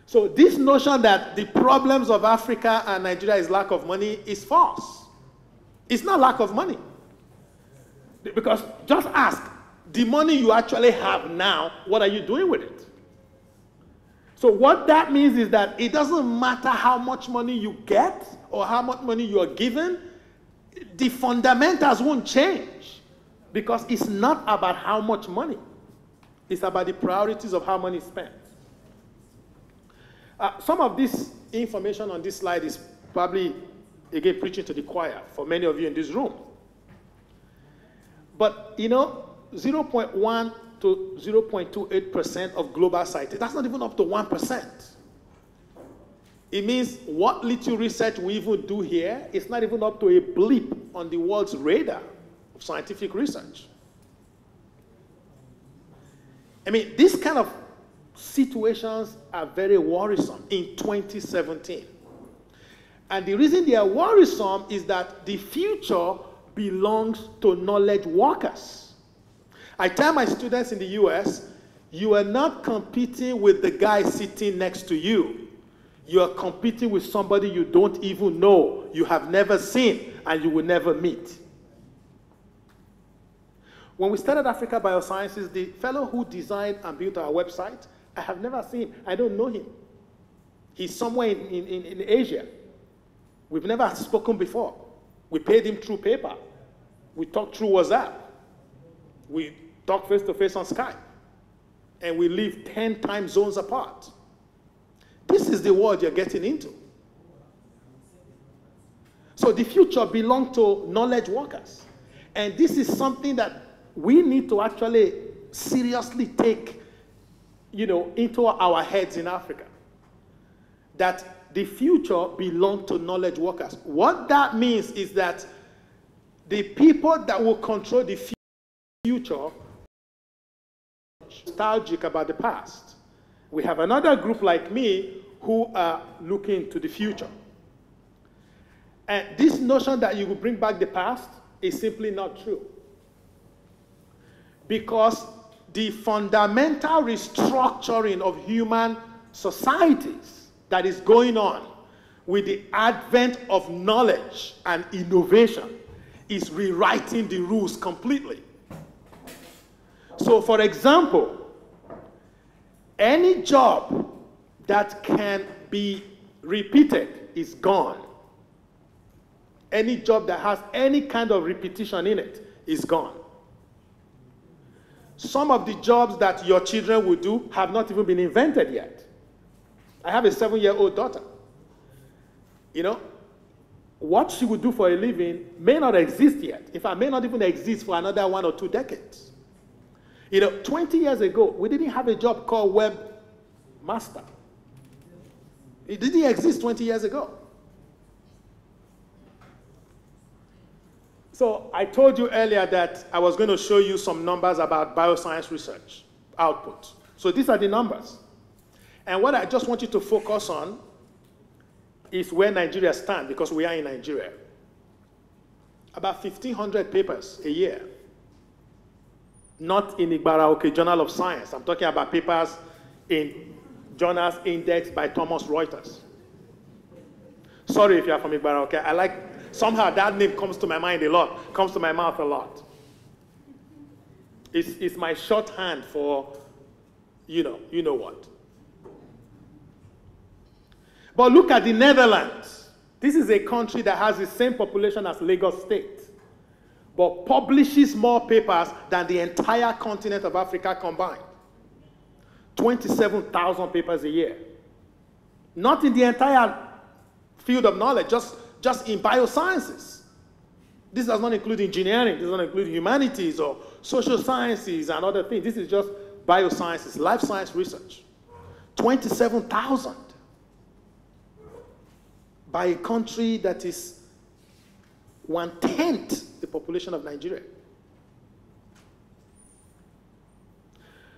So this notion that the problems of Africa and Nigeria is lack of money is false. It's not lack of money. Because just ask, the money you actually have now, what are you doing with it? So what that means is that it doesn't matter how much money you get or how much money you are given, the fundamentals won't change, because it's not about how much money. It's about the priorities of how money is spent. Some of this information on this slide is probably, again, preaching to the choir for many of you in this room. But, you know, 0.1 to 0.28% of global society, that's not even up to 1%. It means what little research we even do here is not even up to a blip on the world's radar of scientific research. I mean, these kind of situations are very worrisome in 2017. And the reason they are worrisome is that the future belongs to knowledge workers. I tell my students in the US, you are not competing with the guy sitting next to you. You are competing with somebody you don't even know, you have never seen, and you will never meet. When we started Africa Biosciences, the fellow who designed and built our website, I have never seen him. I don't know him. He's somewhere in Asia. We've never spoken before. We paid him through paper. We talked through WhatsApp. We talk face-to-face on Skype. And we live 10 time zones apart. This is the world you're getting into. So the future belongs to knowledge workers. And this is something that we need to actually seriously take, you know, into our heads in Africa. That the future belongs to knowledge workers. What that means is that the people that will control the future are nostalgic about the past. We have another group like me who are looking to the future. And this notion that you will bring back the past is simply not true. Because the fundamental restructuring of human societies that is going on with the advent of knowledge and innovation is rewriting the rules completely. So, for example, any job that can be repeated is gone. Any job that has any kind of repetition in it is gone. Some of the jobs that your children will do have not even been invented yet. I have a 7-year-old daughter. You know, what she would do for a living may not exist yet. In fact, may not even exist for another 1 or 2 decades. You know, 20 years ago, we didn't have a job called webmaster. It didn't exist 20 years ago. So I told you earlier that I was going to show you some numbers about bioscience research output. So these are the numbers. And what I just want you to focus on is where Nigeria stands, because we are in Nigeria. About 1,500 papers a year. Not in Igbaraoke Journal of Science. I'm talking about papers in journals indexed by Thomson Reuters. Sorry if you are from Igbaraoke. I like, somehow that name comes to my mind a lot, comes to my mouth a lot. It's my shorthand for, you know what. But look at the Netherlands. This is a country that has the same population as Lagos State, but publishes more papers than the entire continent of Africa combined. 27,000 papers a year. Not in the entire field of knowledge, just in biosciences. This does not include engineering, this does not include humanities or social sciences and other things. This is just biosciences, life science research. 27,000 by a country that is 1/10 the population of Nigeria.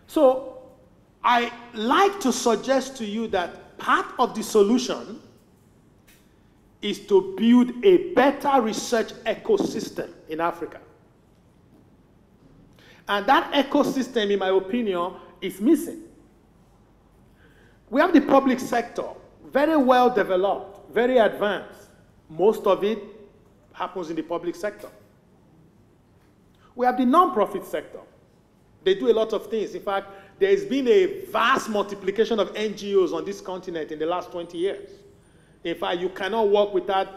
So I like to suggest to you that part of the solution is to build a better research ecosystem in Africa. And that ecosystem, in my opinion, is missing. We have the public sector, very well developed, very advanced. Most of it happens in the public sector. We have the non-profit sector. They do a lot of things. In fact, there has been a vast multiplication of NGOs on this continent in the last 20 years. In fact, you cannot walk without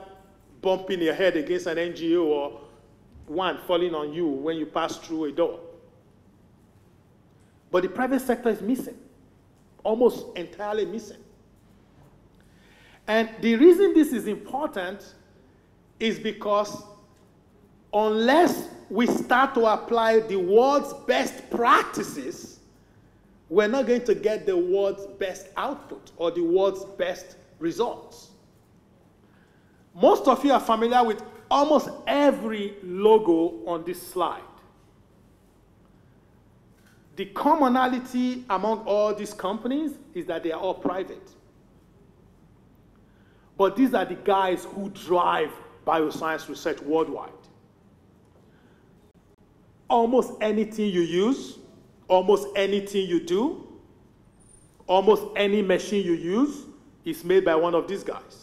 bumping your head against an NGO or one falling on you when you pass through a door. But the private sector is missing, almost entirely missing. And the reason this is important is because unless we start to apply the world's best practices, we're not going to get the world's best output or the world's best results. Most of you are familiar with almost every logo on this slide. The commonality among all these companies is that they are all private. But these are the guys who drive bioscience research worldwide. Almost anything you use, almost anything you do, almost any machine you use is made by one of these guys.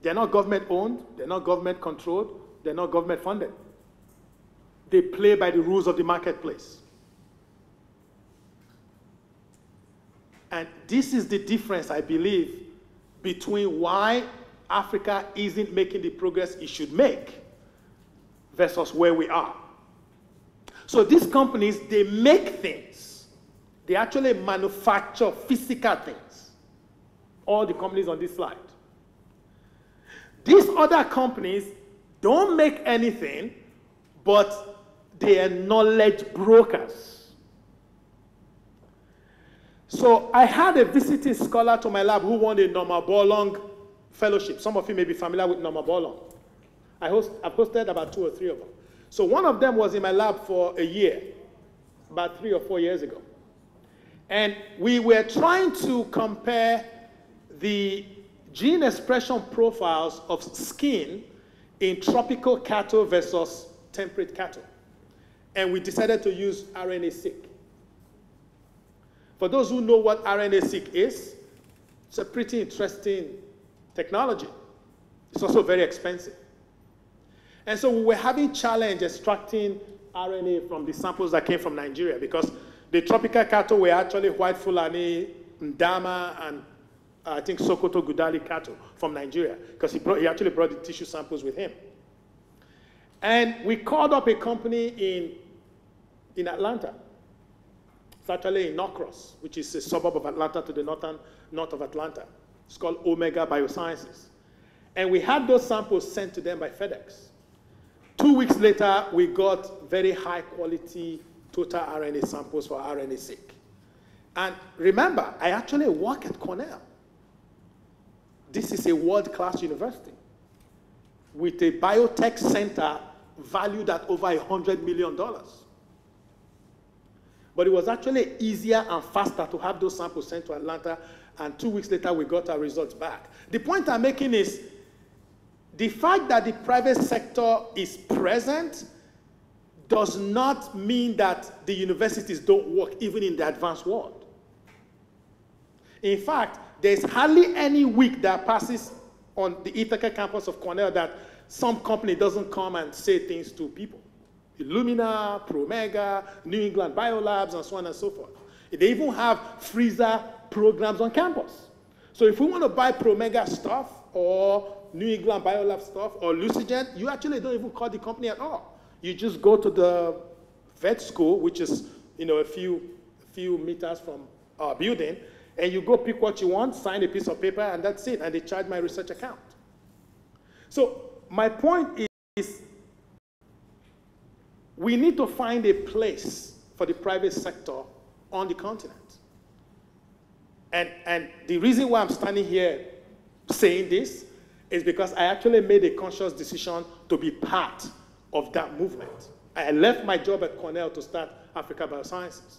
They're not government owned, they're not government controlled, they're not government funded. They play by the rules of the marketplace. And this is the difference, I believe, between why Africa isn't making the progress it should make versus where we are. So these companies, they make things. They actually manufacture physical things. All the companies on this slide. These other companies don't make anything, but they are knowledge brokers. So I had a visiting scholar to my lab who won a Norma Borlaug fellowship. Some of you may be familiar with Norma Borlaug. I've hosted about 2 or 3 of them. So one of them was in my lab for a year, about 3 or 4 years ago. And we were trying to compare the gene expression profiles of skin in tropical cattle versus temperate cattle. And we decided to use RNA-seq. For those who know what RNA-seq is, it's a pretty interesting technology. It's also very expensive. And so we were having challenge extracting RNA from the samples that came from Nigeria because the tropical cattle were actually white Fulani, Ndama, and I think Sokoto Gudali cattle from Nigeria because he actually brought the tissue samples with him. And we called up a company in Atlanta. It's actually in Norcross, which is a suburb of Atlanta to the north of Atlanta. It's called Omega Biosciences. And we had those samples sent to them by FedEx. 2 weeks later, we got very high quality total RNA samples for RNA-seq. And remember, I actually work at Cornell. This is a world-class university with a biotech center valued at over $100 million. But it was actually easier and faster to have those samples sent to Atlanta, and 2 weeks later, we got our results back. The point I'm making is the fact that the private sector is present does not mean that the universities don't work even in the advanced world. In fact, there's hardly any week that passes on the Ithaca campus of Cornell that some company doesn't come and say things to people. Illumina, Promega, New England Biolabs, and so on and so forth. They even have freezer programs on campus. So if we want to buy Promega stuff or New England Biolab stuff or Lucigen, you actually don't even call the company at all. You just go to the vet school, which is a few meters from our building, and you go pick what you want, sign a piece of paper, and that's it, and they charge my research account. So my point is we need to find a place for the private sector on the continent. And the reason why I'm standing here saying this is because I actually made a conscious decision to be part of that movement. I left my job at Cornell to start Africa Biosciences.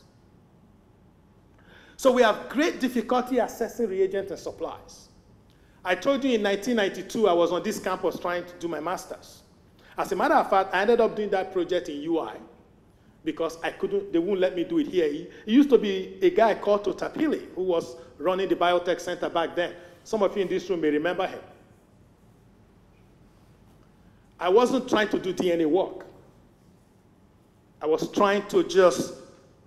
So we have great difficulty accessing reagents and supplies. I told you in 1992, I was on this campus trying to do my master's. As a matter of fact, I ended up doing that project in UI because they wouldn't let me do it here. It used to be a guy called Totapili who was running the biotech center back then. Some of you in this room may remember him. I wasn't trying to do DNA work. I was trying to just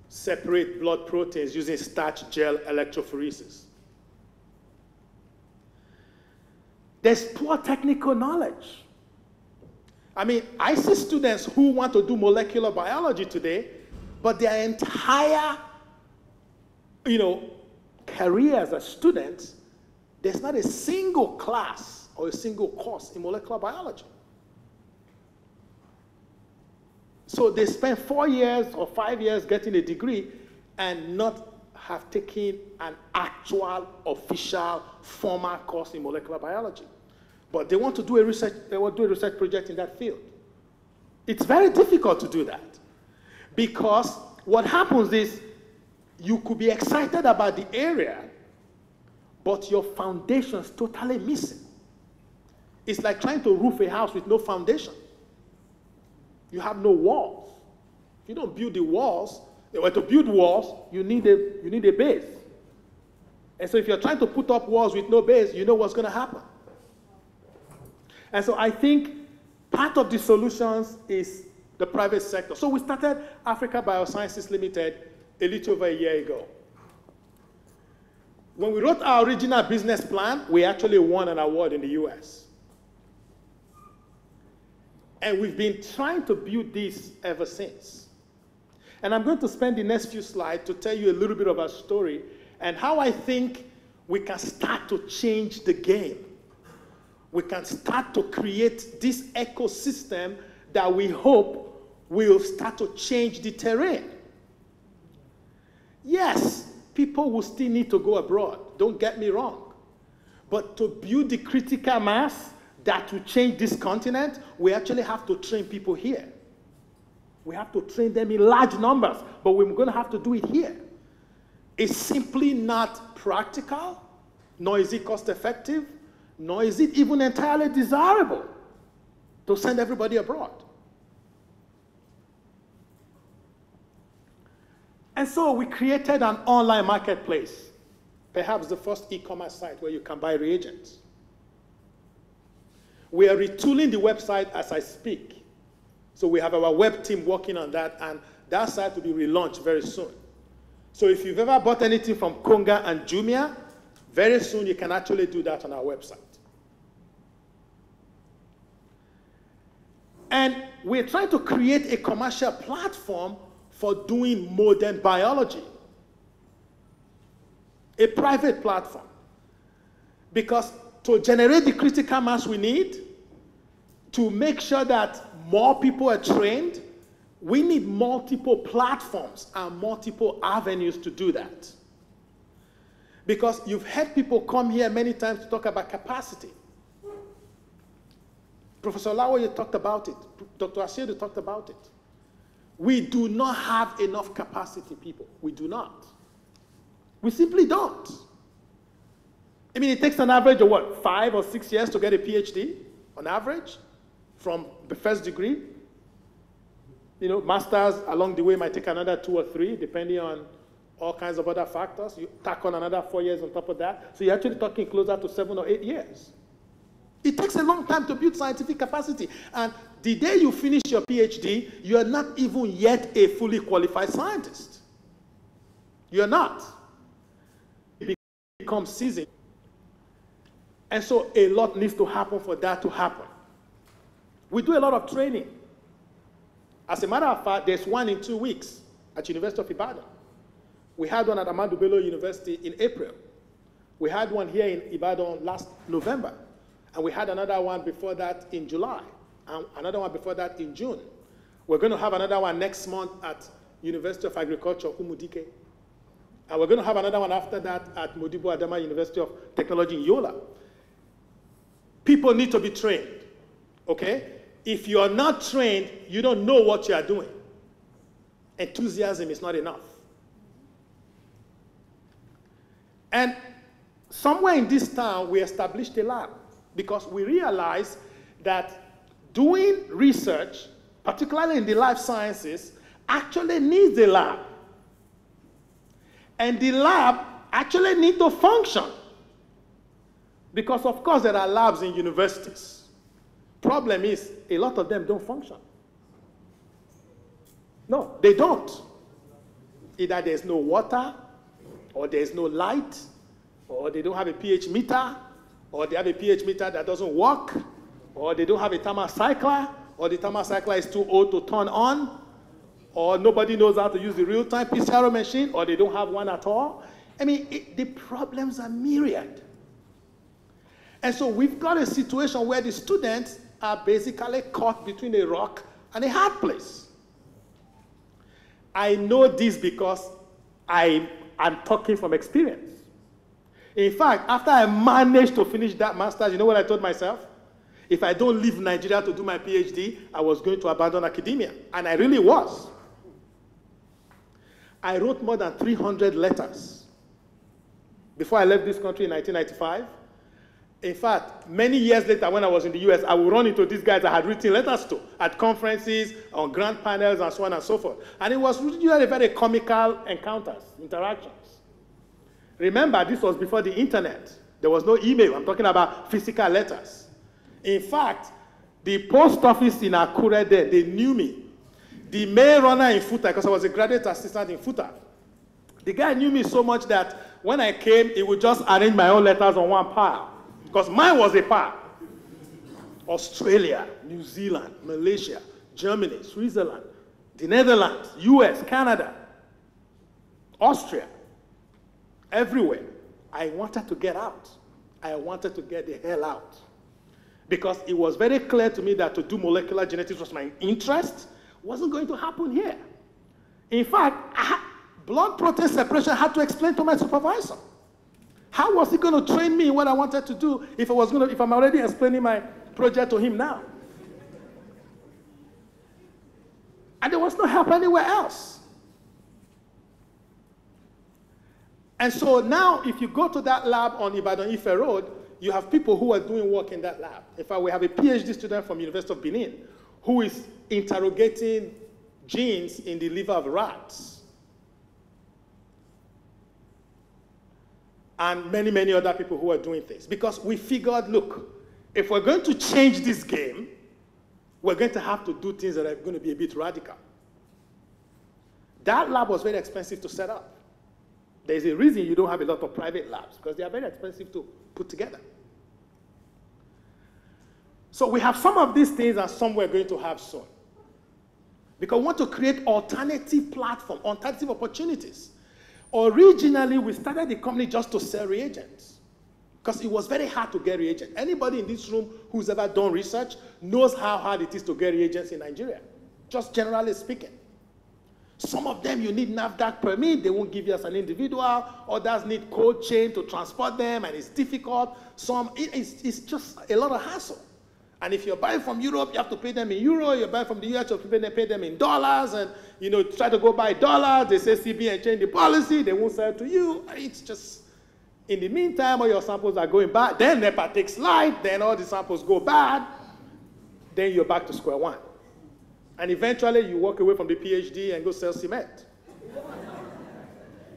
separate blood proteins using starch gel electrophoresis. There's poor technical knowledge. I mean, I see students who want to do molecular biology today, but their entire, career as a student, there's not a single class or a single course in molecular biology. So they spend 4 years or 5 years getting a degree and not have taken an actual, official, formal course in molecular biology. But they want to do a research project in that field. It's very difficult to do that because what happens is you could be excited about the area, but your foundation is totally missing. It's like trying to roof a house with no foundation. You have no walls. If you don't build the walls, to build walls, you need a base. And so if you're trying to put up walls with no base, you know what's going to happen. And so I think part of the solutions is the private sector. So we started Africa Biosciences Limited a little over a year ago. When we wrote our original business plan, we actually won an award in the US. And we've been trying to build this ever since. And I'm going to spend the next few slides to tell you a little bit of our story and how I think we can start to change the game. We can start to create this ecosystem that we hope will start to change the terrain. Yes, people will still need to go abroad, don't get me wrong. But to build the critical mass that will change this continent, we actually have to train people here. We have to train them in large numbers, but we're going to have to do it here. It's simply not practical, nor is it cost effective, nor is it even entirely desirable to send everybody abroad. And so we created an online marketplace, perhaps the first e-commerce site where you can buy reagents. We are retooling the website as I speak. So we have our web team working on that, and that site will be relaunched very soon. So if you've ever bought anything from Konga and Jumia, very soon you can actually do that on our website. And we're trying to create a commercial platform for doing modern biology. A private platform. Because to generate the critical mass we need, to make sure that more people are trained, we need multiple platforms and multiple avenues to do that. Because you've heard people come here many times to talk about capacity. Professor Lawoye talked about it. Dr. Asiedu talked about it. We do not have enough capacity, people. We do not. We simply don't. I mean, it takes an average of what, 5 or 6 years to get a PhD, on average, from the first degree. Masters along the way might take another 2 or 3, depending on all kinds of other factors. You tack on another 4 years on top of that. So you're actually talking closer to 7 or 8 years. It takes a long time to build scientific capacity. And the day you finish your PhD, you are not even yet a fully qualified scientist. You're not. It becomes seasoned. And so a lot needs to happen for that to happen. We do a lot of training. As a matter of fact, there's one in 2 weeks at University of Ibadan. We had one at Ahmadu Bello University in April. We had one here in Ibadan last November. And we had another one before that in July, and another one before that in June. We're going to have another one next month at University of Agriculture, Umudike. And we're going to have another one after that at Modibo Adama University of Technology in Yola. People need to be trained, okay? If you're not trained, you don't know what you are doing. Enthusiasm is not enough. And somewhere in this town, we established a lab because we realized that doing research, particularly in the life sciences, actually needs a lab. And the lab actually needs to function. Because, of course, there are labs in universities. Problem is, a lot of them don't function. No, they don't. Either there's no water, or there's no light, or they don't have a pH meter, or they have a pH meter that doesn't work, or they don't have a thermocycler, or the thermocycler is too old to turn on, or nobody knows how to use the real-time PCR machine, or they don't have one at all. I mean, the problems are myriad. And so we've got a situation where the students are basically caught between a rock and a hard place. I know this because I'm talking from experience. In fact, after I managed to finish that master's, you know what I told myself? If I don't leave Nigeria to do my PhD, I was going to abandon academia. And I really was. I wrote more than 300 letters before I left this country in 1995. In fact, many years later, when I was in the US, I would run into these guys I had written letters to at conferences, on grant panels, and so on and so forth. And it was usually very comical encounters, interactions. Remember, this was before the internet. There was no email. I'm talking about physical letters. In fact, the post office in Akure there, they knew me. The mail runner in Futa, because I was a graduate assistant in Futa, the guy knew me so much that when I came, he would just arrange my own letters on one pile. Because mine was a pile. Australia, New Zealand, Malaysia, Germany, Switzerland, the Netherlands, US, Canada, Austria, everywhere. I wanted to get out. I wanted to get the hell out. Because it was very clear to me that to do molecular genetics was my interest, wasn't going to happen here. In fact, blood protein separation I had to explain to my supervisor. How was he going to train me in what I wanted to do if I'm already explaining my project to him now? And there was no help anywhere else. And so now, if you go to that lab on Ibadan Ife Road, you have people who are doing work in that lab. In fact, we have a PhD student from University of Benin who is interrogating genes in the liver of rats. And many, many other people who are doing things. Because we figured, look, if we're going to change this game, we're going to have to do things that are going to be a bit radical. That lab was very expensive to set up. There's a reason you don't have a lot of private labs, because they are very expensive to put together. So we have some of these things and some we're going to have soon. Because we want to create alternative platforms, alternative opportunities. Originally, we started the company just to sell reagents, because it was very hard to get reagents. Anybody in this room who's ever done research knows how hard it is to get reagents in Nigeria, just generally speaking. Some of them you need NAFDAC permit, they won't give you as an individual. Others need cold chain to transport them, and it's difficult. It's just a lot of hassle. And if you're buying from Europe, you have to pay them in euro. You're buying from the US, you have to pay them in dollars. And, try to go buy dollars. They say CBN change the policy. They won't sell it to you. It's just, in the meantime, all your samples are going bad. Then NEPA takes light. Then all the samples go bad. Then you're back to square one. And eventually, you walk away from the PhD and go sell cement.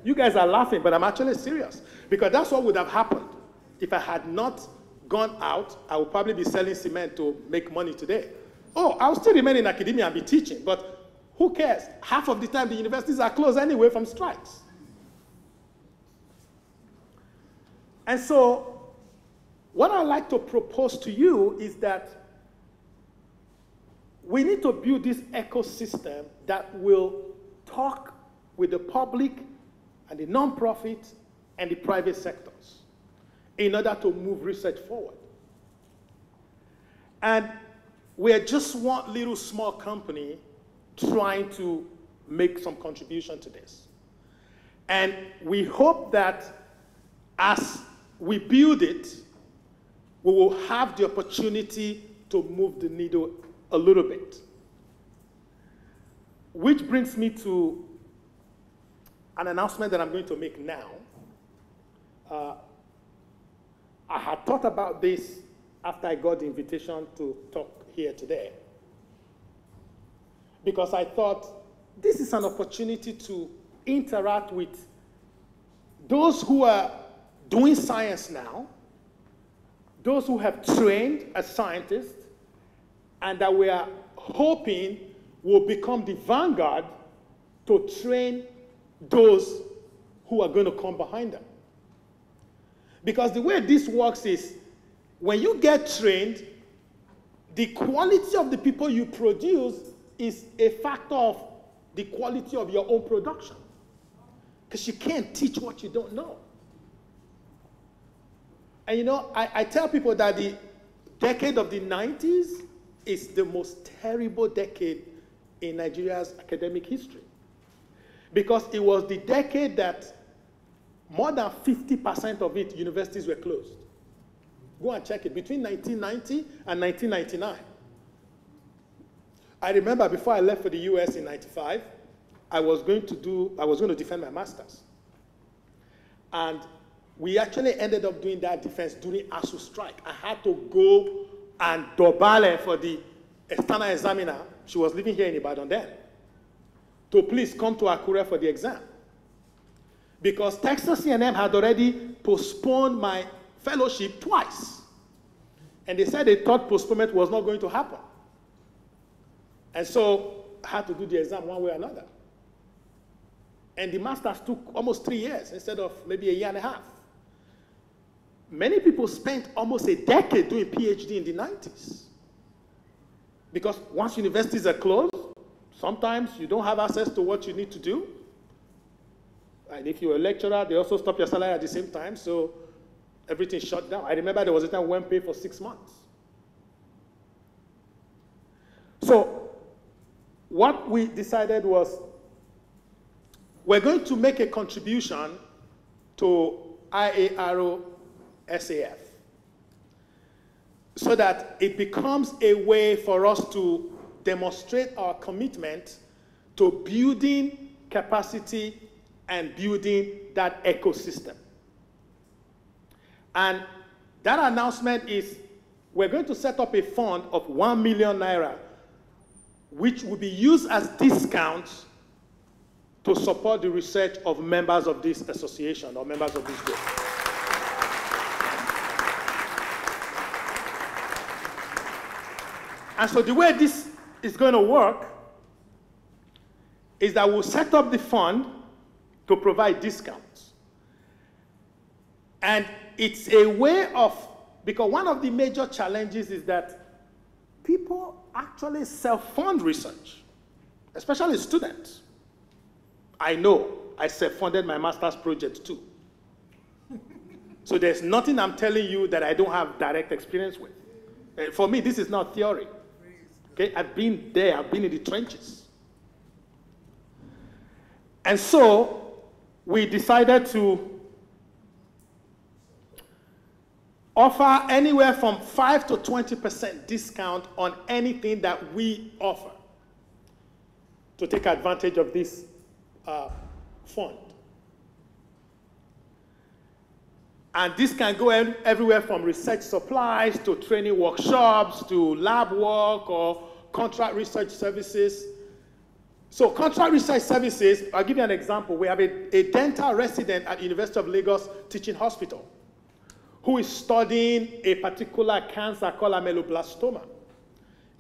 You guys are laughing, but I'm actually serious. Because that's what would have happened if I had not gone out. I would probably be selling cement to make money today. Oh, I'll still remain in academia and be teaching, but who cares? Half of the time, the universities are closed anyway from strikes. And so, what I'd like to propose to you is that we need to build this ecosystem that will talk with the public and the nonprofit and the private sectors in order to move research forward. And we're just one little small company trying to make some contribution to this. And we hope that as we build it, we will have the opportunity to move the needle a little bit. Which brings me to an announcement that I'm going to make now. I had thought about this after I got the invitation to talk here today, because I thought this is an opportunity to interact with those who are doing science now, those who have trained as scientists, and that we are hoping will become the vanguard to train those who are going to come behind them. Because the way this works is, when you get trained, the quality of the people you produce is a factor of the quality of your own production. Because you can't teach what you don't know. And you know, I tell people that the decade of the 90s is the most terrible decade in Nigeria's academic history. Because it was the decade that more than 50% of it, universities were closed. Go and check it, between 1990 and 1999. I remember before I left for the US in 95, I was going to defend my master's. And we actually ended up doing that defense during ASU strike. I had to go and dobale for the external examiner. She was living here in Ibadan then, to please come to Akure for the exam. Because Texas A&M had already postponed my fellowship twice. And they said they thought postponement was not going to happen. And so I had to do the exam one way or another. And the master's took almost 3 years instead of maybe a year and a half. Many people spent almost a decade doing PhD in the 90s. Because once universities are closed, sometimes you don't have access to what you need to do. And if you're a lecturer, they also stop your salary at the same time, so everything shut down. I remember there was a time we weren't paid for 6 months. So what we decided was, we're going to make a contribution to IARSAF so that it becomes a way for us to demonstrate our commitment to building capacity and building that ecosystem. And that announcement is, we're going to set up a fund of 1 million naira, which will be used as discounts to support the research of members of this association or members of this group. And so the way this is going to work is that we'll set up the fund to provide discounts. And it's a way of, because one of the major challenges is that people actually self-fund research, especially students. I know, I self-funded my master's project too. So there's nothing I'm telling you that I don't have direct experience with. For me, this is not theory. Okay, I've been there, I've been in the trenches. And so we decided to offer anywhere from 5 to 20% discount on anything that we offer to take advantage of this fund. And this can go everywhere from research supplies to training workshops to lab work or contract research services. So contract research services, I'll give you an example. We have a dental resident at University of Lagos Teaching Hospital who is studying a particular cancer called ameloblastoma.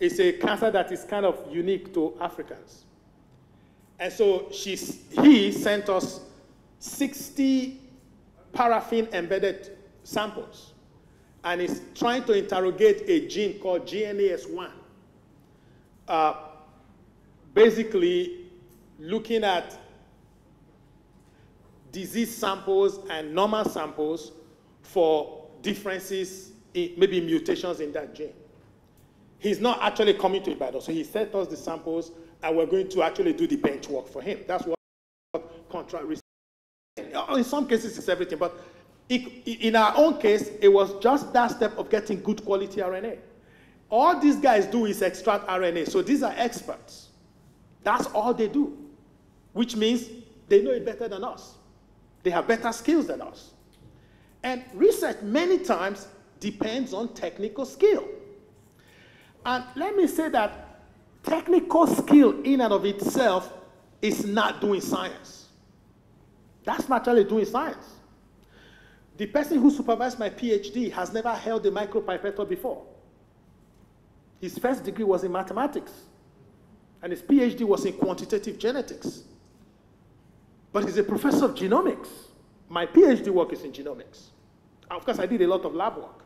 It's a cancer that is kind of unique to Africans. And so he sent us 60 paraffin-embedded samples, and is trying to interrogate a gene called GNAS1. Basically, looking at disease samples and normal samples for differences, maybe mutations in that gene. He's not actually coming to Ibadan. So he sent us the samples, and we're going to actually do the bench work for him. That's what contract research. In some cases, it's everything. But in our own case, it was just that step of getting good quality RNA. All these guys do is extract RNA. So these are experts. That's all they do, which means they know it better than us. They have better skills than us. And research many times depends on technical skill. And let me say that technical skill in and of itself is not doing science. That's not actually doing science. The person who supervised my PhD has never held a micropipettor before. His first degree was in mathematics, and his PhD was in quantitative genetics. But he's a professor of genomics. My PhD work is in genomics. Of course, I did a lot of lab work.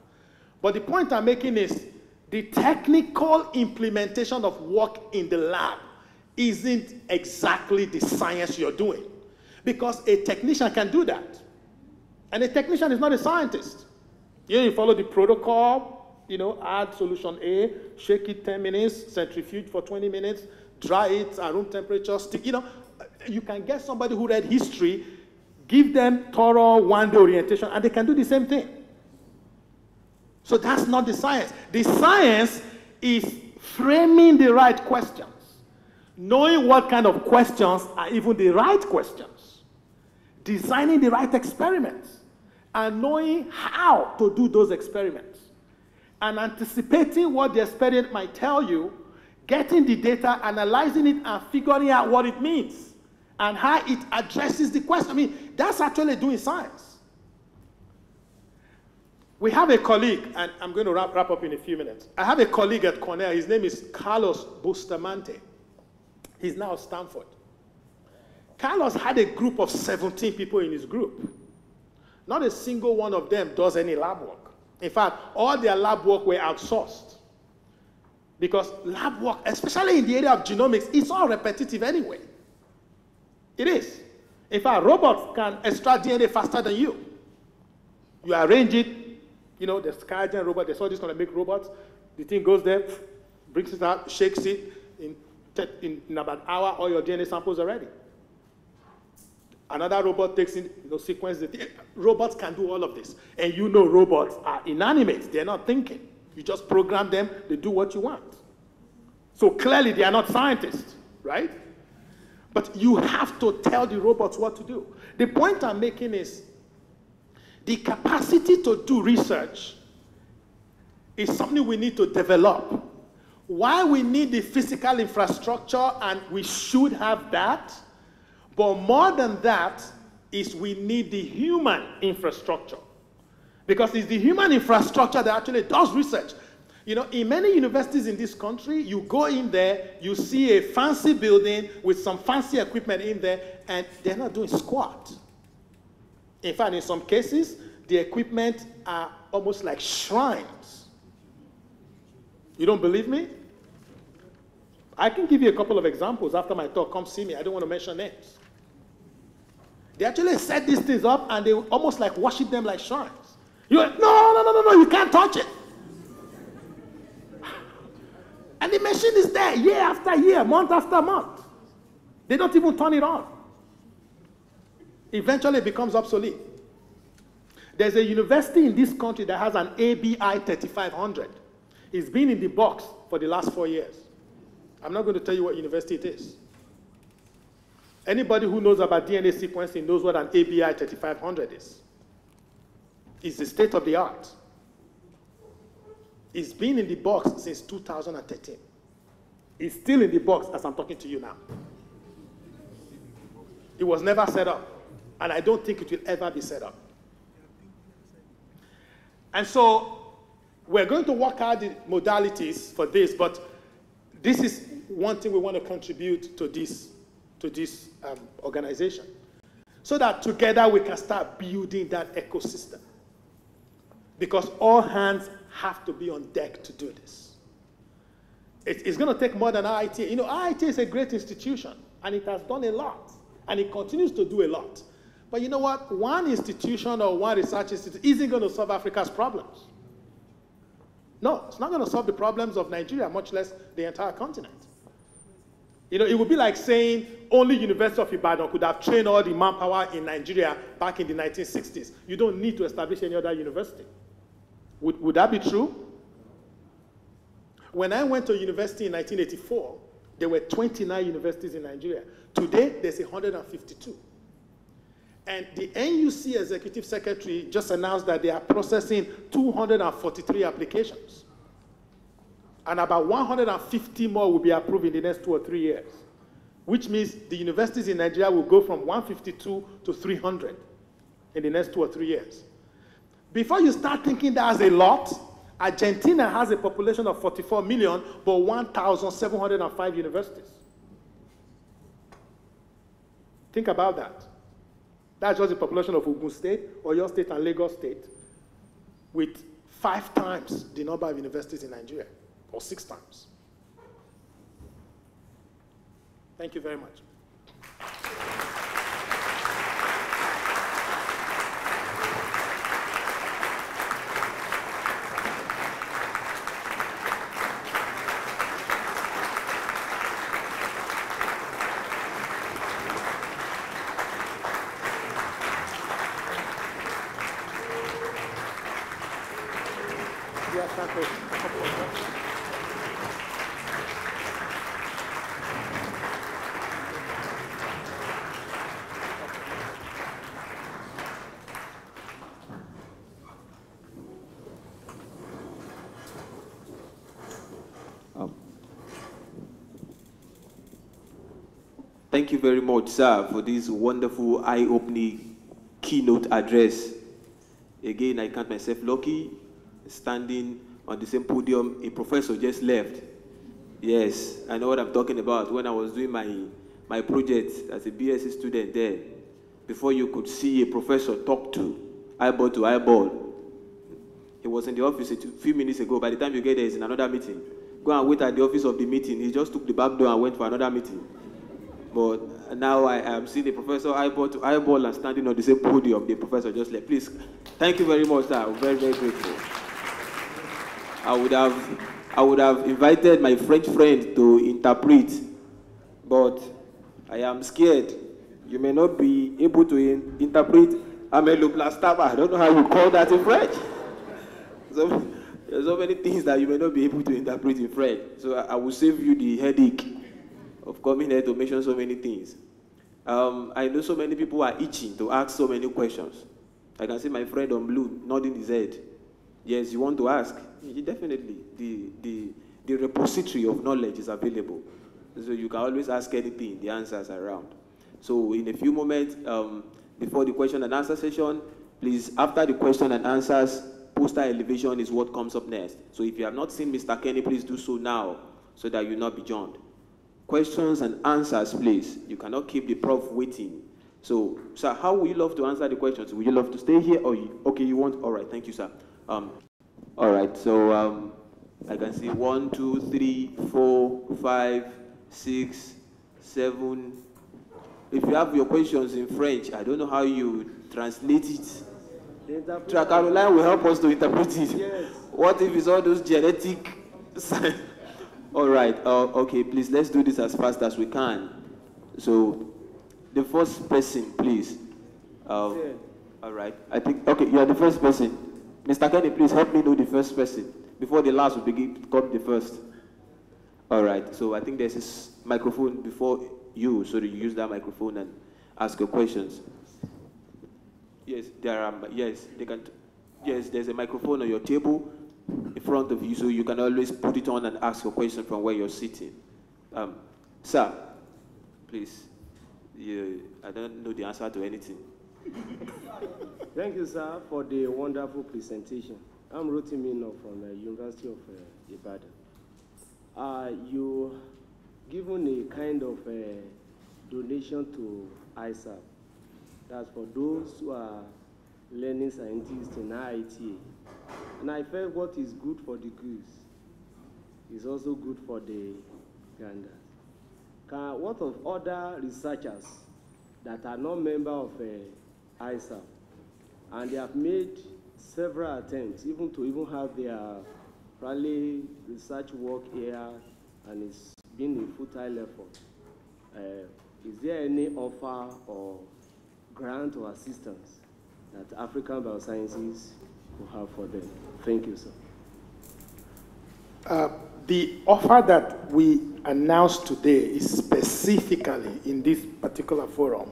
But the point I'm making is the technical implementation of work in the lab isn't exactly the science you're doing. Because a technician can do that. And a technician is not a scientist. You follow the protocol, add solution A, shake it 10 minutes, centrifuge for 20 minutes, dry it at room temperature, stick, you can get somebody who read history, give them thorough one-day orientation, and they can do the same thing. So that's not the science. The science is framing the right questions, knowing what kind of questions are even the right questions, designing the right experiments, and knowing how to do those experiments, and anticipating what the experiment might tell you, getting the data, analyzing it, and figuring out what it means, and how it addresses the question. I mean, that's actually doing science. We have a colleague, and I'm going to wrap up in a few minutes. I have a colleague at Cornell. His name is Carlos Bustamante. He's now at Stanford. Carlos had a group of 17 people in his group. Not a single one of them does any lab work. In fact, all their lab work were outsourced. Because lab work, especially in the area of genomics, it's all repetitive anyway. It is. In fact, robots can extract DNA faster than you. You arrange it, the Skygen robot, they saw this going to make robots. The thing goes there, brings it out, shakes it. In about an hour, all your DNA samples are ready. Another robot takes in, sequence the thing. Robots can do all of this. And robots are inanimate. They're not thinking. You just program them, they do what you want. So clearly, they are not scientists, right? But you have to tell the robots what to do. The point I'm making is the capacity to do research is something we need to develop. Why we need the physical infrastructure, and we should have that, but more than that is we need the human infrastructure. Because it's the human infrastructure that actually does research. In many universities in this country, you go in there, you see a fancy building with some fancy equipment in there, and they're not doing squat. In fact, in some cases, the equipment are almost like shrines. You don't believe me? I can give you a couple of examples after my talk. Come see me. I don't want to mention names. They actually set these things up, and they almost like worship them like shrines. You're like, no, you can't touch it. And the machine is there year after year, month after month. They don't even turn it on. Eventually, it becomes obsolete. There's a university in this country that has an ABI 3500. It's been in the box for the last 4 years. I'm not going to tell you what university it is. Anybody who knows about DNA sequencing knows what an ABI 3500 is. It's the state of the art. It's been in the box since 2013. It's still in the box as I'm talking to you now. It was never set up, and I don't think it will ever be set up. And so we're going to work out the modalities for this, but this is one thing we want to contribute to this organization, so that together we can start building that ecosystem. Because all hands have to be on deck to do this. It's going to take more than IITA. IITA is a great institution, and it has done a lot, and it continues to do a lot. But you know what? One institution or one research institute isn't going to solve Africa's problems. No, it's not going to solve the problems of Nigeria, much less the entire continent. You know, it would be like saying only University of Ibadan could have trained all the manpower in Nigeria back in the 1960s. You don't need to establish any other university. Would that be true? When I went to university in 1984, there were 29 universities in Nigeria. Today, there's 152. And the NUC Executive Secretary just announced that they are processing 243 applications. And about 150 more will be approved in the next 2 or 3 years, which means the universities in Nigeria will go from 152 to 300 in the next 2 or 3 years. Before you start thinking that's a lot, Argentina has a population of 44 million, but 1,705 universities. Think about that. That's just the population of Ogun State, Oyo State, and Lagos State, with 5 times the number of universities in Nigeria, or 6 times. Thank you very much. Thank you very much, sir, for this wonderful, eye-opening keynote address. Again, I count myself lucky, standing on the same podium. A professor just left. Yes, I know what I'm talking about. When I was doing my project as a BSc student there, before you could see a professor talk to eyeball. He was in the office a few minutes ago. By the time you get there, he's in another meeting. Go and wait at the office of the meeting. He just took the back door and went for another meeting. But now I am seeing the professor eyeball to eyeball and standing on the same podium. The professor just left. Please, thank you very much, sir. I'm very, very grateful. I would have invited my French friend to interpret, but I am scared. You may not be able to interpret ameloblastoma. I don't know how you call that in French. So there's so many things that you may not be able to interpret in French. So I will save you the headache of coming here to mention so many things. I know so many people are itching to ask so many questions. I can see my friend on blue nodding his head. Yes, you want to ask? Definitely. The repository of knowledge is available. So you can always ask anything, the answers are around. So in a few moments, before the question and answer session, please, after the question and answers, poster elevation is what comes up next. So if you have not seen Mr. Kenny, please do so now, so that you will not be joined. Questions and answers, please. You cannot keep the prof waiting. So, sir, how would you love to answer the questions? Would you love to stay here, or okay, you want? All right, thank you, sir. All right, so I can see 1, 2, 3, 4, 5, 6, 7. If you have your questions in French, I don't know how you translate it. Caroline will help us to interpret it. Yes. What if it's all those genetic signs? All right, okay, please, let's do this as fast as we can. So, the first person, please. All right, I think, okay, you are the first person. Mr. Kenny, please help me know the first person before the last will become the first. All right, so I think there's this microphone before you, so that you use that microphone and ask your questions. Yes, there are, yes, they can, yes, there's a microphone on your table in front of you, so you can always put it on and ask your question from where you're sitting. Sir, please. I don't know the answer to anything. Thank you, sir, for the wonderful presentation. I'm Rotimino from the University of Ibadan. You given a kind of donation to IARSAF. That's for those who are learning scientists in IITA. And I felt what is good for the goose is also good for the ganders. What of other researchers that are not members of IARSAF, and they have made several attempts even to have their Probably research work here, and it's been a futile effort. Is there any offer or grant or assistance that African Biosciences will have for them? Thank you, sir. The offer that we announced today is specifically in this particular forum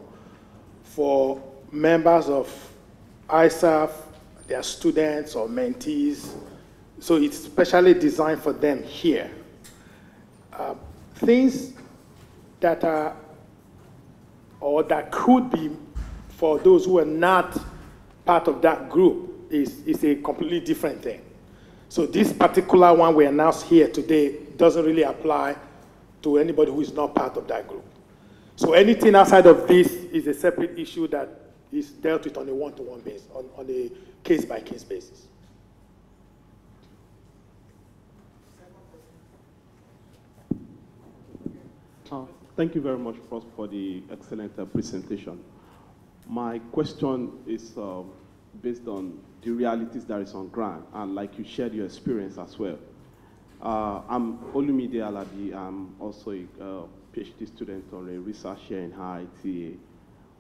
for members of IARSAF, their students or mentees. So it's specially designed for them here. Things that are, or that could be for those who are not part of that group is a completely different thing. So this particular one we announced here today doesn't really apply to anybody who is not part of that group. So anything outside of this is a separate issue that is dealt with on a one-to-one basis, on a case-by-case basis. Thank you very much, Prof, for the excellent presentation. My question is based on the realities that is on ground, and like you shared your experience as well. I'm Olumide Alabi. I'm also a PhD student on a research here in IITA,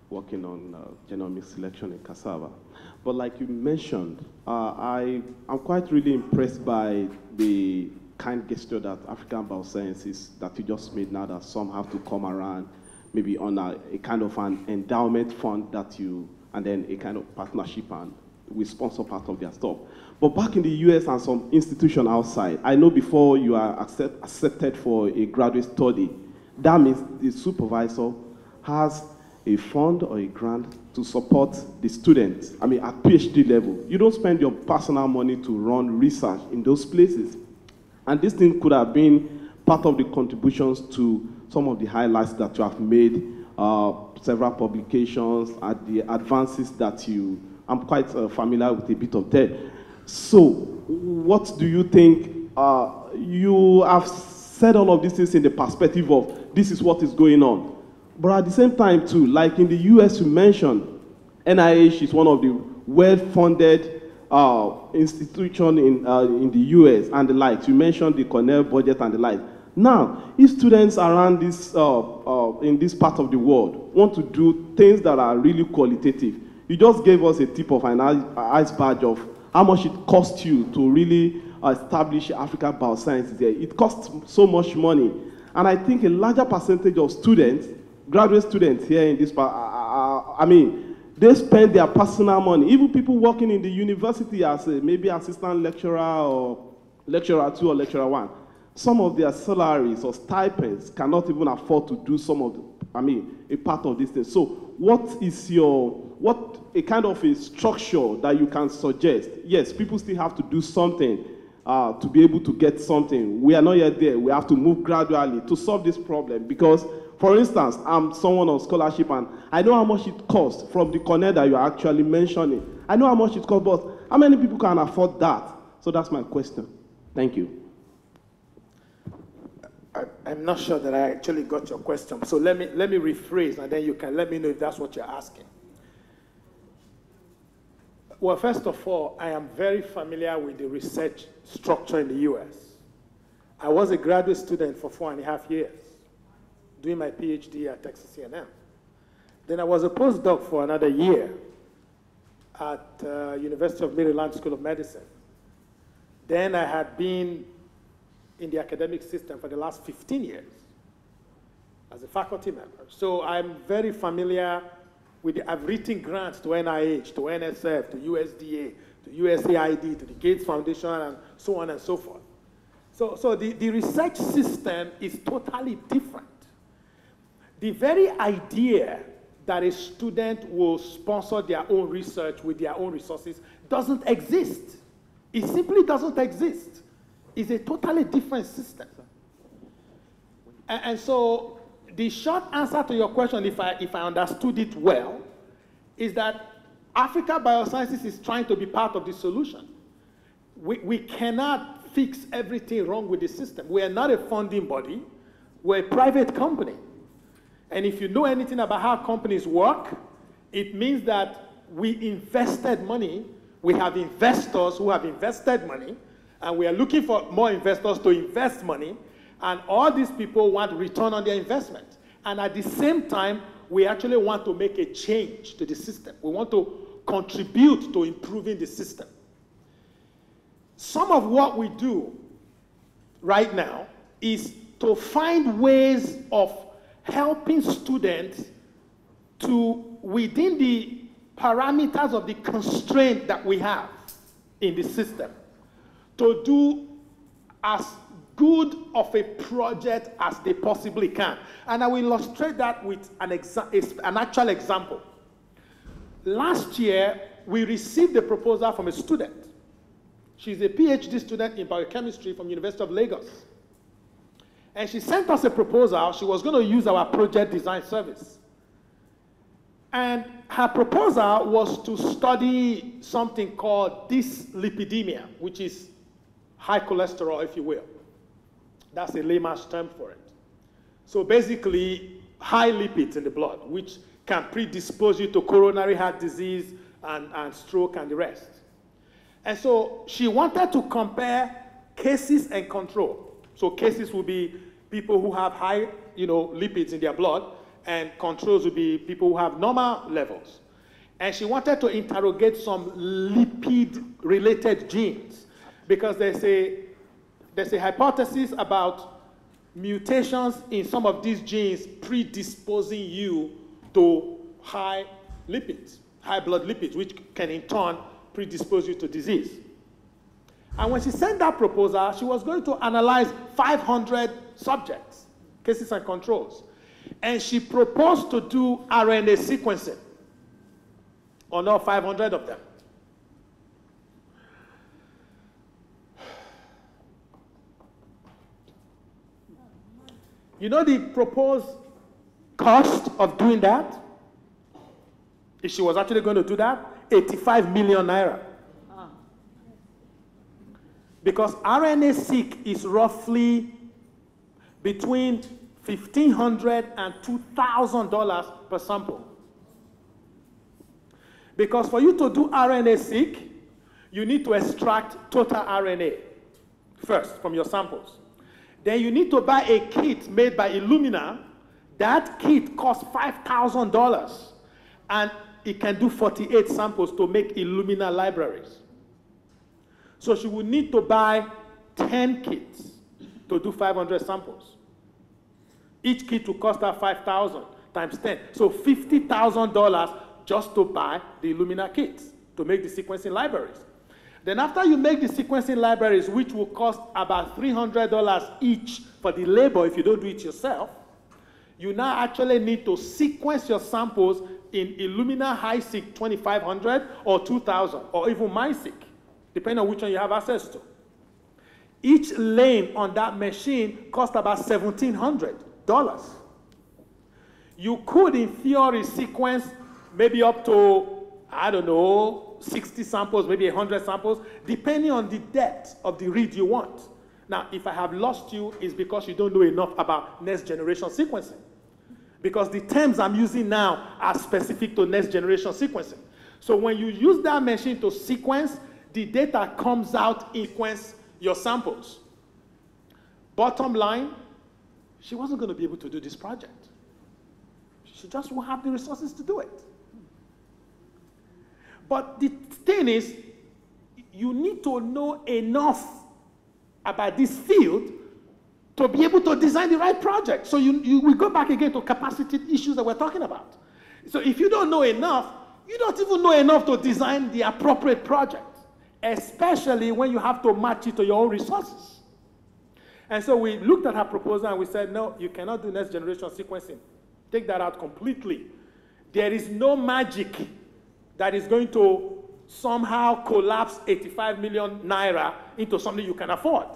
working on genomic selection in cassava. But like you mentioned, I'm quite really impressed by the kind gesture that African Biosciences that you just made now, that some have to come around, maybe on a kind of an endowment fund that you, and then a kind of partnership, and we sponsor part of their stuff. But back in the US and some institution outside, I know before you are accepted for a graduate study, that means the supervisor has a fund or a grant to support the students, I mean, at PhD level. You don't spend your personal money to run research in those places. And this thing could have been part of the contributions to some of the highlights that you have made, several publications, the advances that you, I'm quite familiar with a bit of that. So what do you think, you have said all of these things in the perspective of this is what is going on. But at the same time too, like in the US you mentioned, NIH is one of the well-funded institution in the US and the likes. You mentioned the Cornell budget and the like. Now, if students around this, in this part of the world want to do things that are really qualitative, you just gave us a tip of an iceberg of how much it costs you to really establish African Biosciences there. It costs so much money. And I think a larger percentage of students, graduate students here in this part, I mean, they spend their personal money. Even people working in the university as maybe assistant lecturer or lecturer 2 or lecturer 1, some of their salaries or stipends cannot even afford to do some of the, I mean, a part of this thing. So what is your, what a kind of a structure that you can suggest? Yes, people still have to do something to be able to get something. We are not yet there. We have to move gradually to solve this problem because, for instance, I'm someone on scholarship and I know how much it costs from the Cornell that you're actually mentioning. I know how much it costs, but how many people can afford that? So that's my question. Thank you. I'm not sure that I actually got your question. So let me rephrase and then you can let me know if that's what you're asking. Well, first of all, I am very familiar with the research structure in the US. I was a graduate student for 4.5 years, doing my PhD at Texas A&M. Then I was a postdoc for another year at University of Maryland School of Medicine. Then I had been in the academic system for the last 15 years as a faculty member. So I'm very familiar with I've written grants to NIH, to NSF, to USDA, to USAID, to the Gates Foundation, and so on and so forth. So the research system is totally different. The very idea that a student will sponsor their own research with their own resources doesn't exist. It simply doesn't exist. It's a totally different system. And so the short answer to your question, if I understood it well, is that Africa Biosciences is trying to be part of the solution. We cannot fix everything wrong with the system. We are not a funding body. We're a private company. And if you know anything about how companies work, it means that we invested money. We have investors who have invested money, And we are looking for more investors to invest money, and all these people want return on their investment. And at the same time, we actually want to make a change to the system. We want to contribute to improving the system. Some of what we do right now is to find ways of helping students to, within the parameters of the constraint that we have in the system, to do as good of a project as they possibly can. And I will illustrate that with an actual example. Last year, we received a proposal from a student. She's a PhD student in biochemistry from University of Lagos. And she sent us a proposal. She was going to use our project design service. And her proposal was to study something called dyslipidemia, which is high cholesterol, if you will. That's a layman's term for it. So basically, high lipids in the blood, which can predispose you to coronary heart disease and stroke and the rest. And so she wanted to compare cases and control. So cases will be people who have high, lipids in their blood, and controls will be people who have normal levels. And she wanted to interrogate some lipid-related genes, because there's a hypothesis about mutations in some of these genes predisposing you to high lipids, high blood lipids, which can in turn predispose you to disease. And when she sent that proposal, she was going to analyze 500 subjects, cases and controls. And she proposed to do RNA sequencing on all 500 of them. You know the proposed cost of doing that? If she was actually going to do that, 85 million naira. Because RNA-seq is roughly between $1,500 and $2,000 per sample. Because for you to do RNA-seq, you need to extract total RNA first from your samples. Then you need to buy a kit made by Illumina. That kit costs $5,000, and it can do 48 samples to make Illumina libraries. So she would need to buy 10 kits to do 500 samples. Each kit will cost her $5,000 times 10. So $50,000 just to buy the Illumina kits to make the sequencing libraries. Then after you make the sequencing libraries, which will cost about $300 each for the labor if you don't do it yourself, you now actually need to sequence your samples in Illumina HiSeq 2500 or 2000 or even MySeq, depending on which one you have access to. Each lane on that machine costs about $1,700. You could, in theory, sequence maybe up to, I don't know, 60 samples, maybe 100 samples, depending on the depth of the read you want. Now, if I have lost you, it's because you don't know enough about next generation sequencing. Because the terms I'm using now are specific to next generation sequencing. So when you use that machine to sequence, the data comes out in sequence your samples. Bottom line, she wasn't going to be able to do this project. She just won't have the resources to do it. But the thing is, you need to know enough about this field to be able to design the right project. So we go back again to capacity issues that we're talking about. So if you don't know enough, you don't even know enough to design the appropriate project, especially when you have to match it to your own resources. And so we looked at her proposal and we said, no, you cannot do next generation sequencing. Take that out completely. There is no magic that is going to somehow collapse 85 million naira into something you can afford.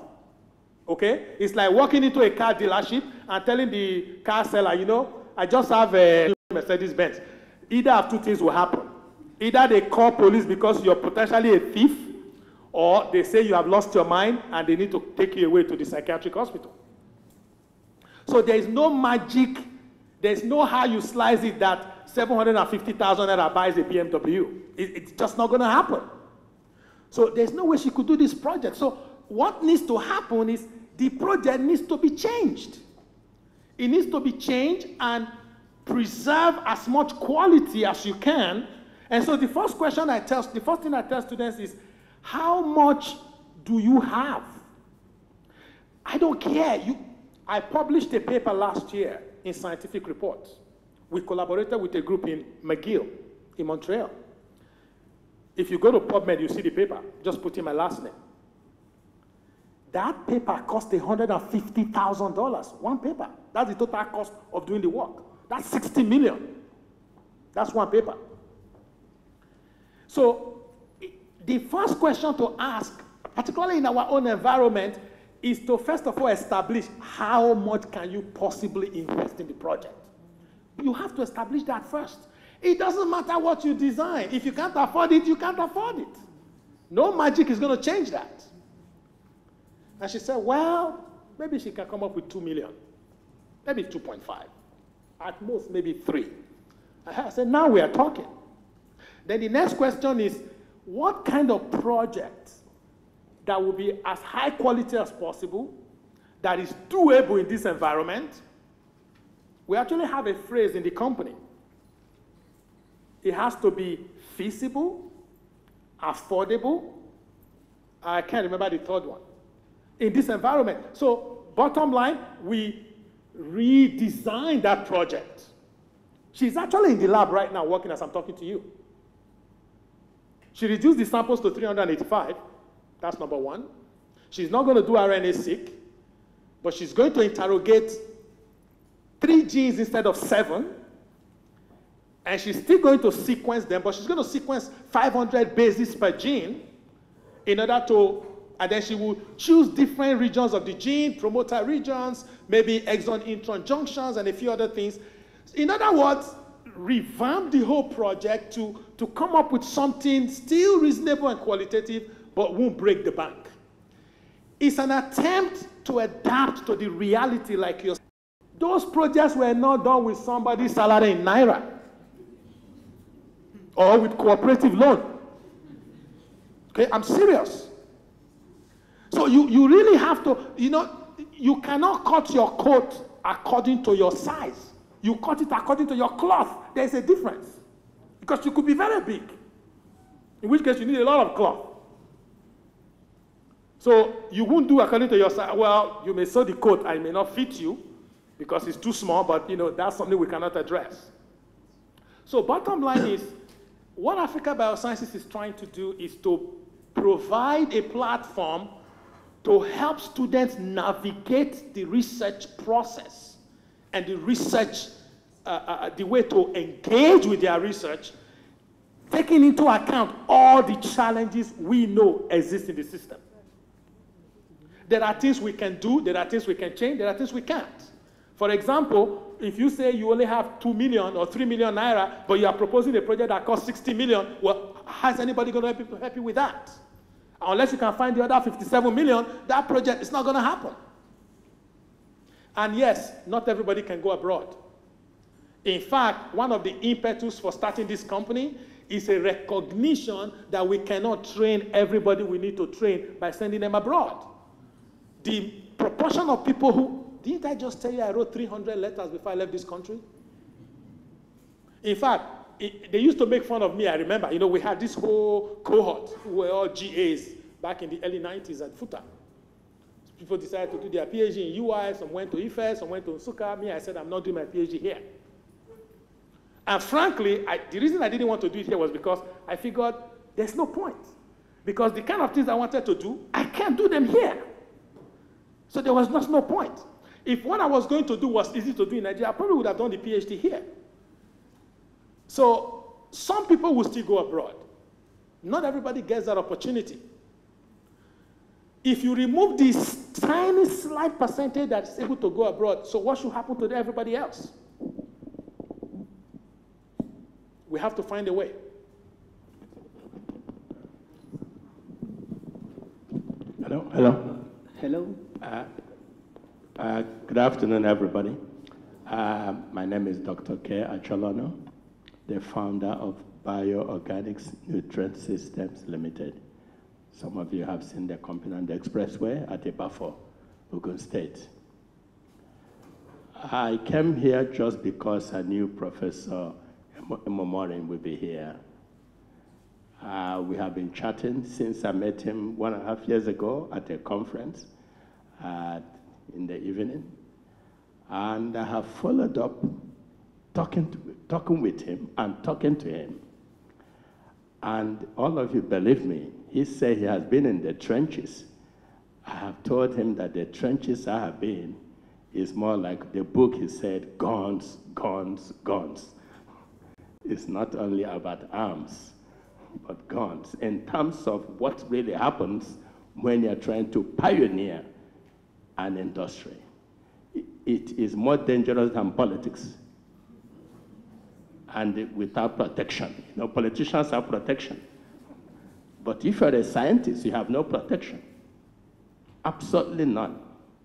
Okay? It's like walking into a car dealership and telling the car seller, you know, I just have a Mercedes-Benz. Either of two things will happen. Either they call police because you're potentially a thief, or they say you have lost your mind and they need to take you away to the psychiatric hospital. So there is no magic, there's no how you slice it that 750,000 naira buys a BMW. It's just not going to happen. So there's no way she could do this project. So what needs to happen is the project needs to be changed. It needs to be changed and preserve as much quality as you can. And so the first thing I tell students is, how much do you have? I don't care. I published a paper last year in Scientific Reports. We collaborated with a group in McGill in Montreal. If you go to PubMed, you see the paper. Just put in my last name. That paper cost $150,000, one paper. That's the total cost of doing the work. That's 60 million. That's one paper. So the first question to ask, particularly in our own environment, is to first of all establish how much can you possibly invest in the project. You have to establish that first. It doesn't matter what you design. If you can't afford it, you can't afford it. No magic is going to change that. And she said, well, maybe she can come up with 2 million, maybe 2.5, at most maybe 3. I said, now we are talking. Then the next question is, what kind of project that will be as high quality as possible, that is doable in this environment? We actually have a phrase in the company. It has to be feasible, affordable. I can't remember the third one. In this environment. So bottom line, we redesigned that project. She's actually in the lab right now working as I'm talking to you. She reduced the samples to 385. That's number one. She's not going to do RNA-seq, but she's going to interrogate 3 genes instead of 7. And she's still going to sequence them, but she's going to sequence 500 bases per gene in order to, and then she will choose different regions of the gene, promoter regions, maybe exon-intron junctions, and a few other things. In other words, revamp the whole project to come up with something still reasonable and qualitative, but won't break the bank. It's an attempt to adapt to the reality like yours. Those projects were not done with somebody's salary in Naira or with cooperative loan. Okay, I'm serious. So you really have to, you cannot cut your coat according to your size. You cut it according to your cloth. There's a difference. Because you could be very big, in which case you need a lot of cloth. So you won't do according to your size. Well, you may sew the coat and it may not fit you because it's too small, but that's something we cannot address. So bottom line is, what Africa Biosciences is trying to do is to provide a platform to help students navigate the research process and the research, the way to engage with their research, taking into account all the challenges we know exist in the system. There are things we can do, there are things we can change, there are things we can't. For example, if you say you only have 2 million or 3 million naira, but you are proposing a project that costs 60 million, well, how's anybody going to help you with that? Unless you can find the other 57 million, that project is not going to happen. And yes, not everybody can go abroad. In fact, one of the impetus for starting this company is a recognition that we cannot train everybody we need to train by sending them abroad. The proportion of people who, didn't I just tell you I wrote 300 letters before I left this country? In fact, they used to make fun of me, I remember. We had this whole cohort who were all GAs back in the early 90s at FUTA. People decided to do their PhD in UI, some went to IFE, some went to Nsukka. Me, I said, I'm not doing my PhD here. And frankly, the reason I didn't want to do it here was because I figured there's no point. Because the kind of things I wanted to do, I can't do them here. So there was just no point. If what I was going to do was easy to do in Nigeria, I probably would have done the PhD here. So some people will still go abroad. Not everybody gets that opportunity. If you remove this tiny slight percentage that's able to go abroad, so what should happen to everybody else? We have to find a way. Hello, hello. Hello. Good afternoon, everybody. My name is Dr. K. Acholono, the founder of Bioorganics Nutrient Systems Limited. Some of you have seen the company on the expressway at Ibafo, Ogun State. I came here just because I knew Professor Momorin would be here. We have been chatting since I met him 1.5 years ago at a conference in the evening. And I have followed up talking with him and talking to him. And all of you believe me, he said he has been in the trenches. I have told him that the trenches I have been is more like the book he said, guns, guns, guns. It's not only about arms, but guns, in terms of what really happens when you're trying to pioneer an industry. It is more dangerous than politics. And without protection. You know, politicians have protection. But if you're a scientist, you have no protection. Absolutely none.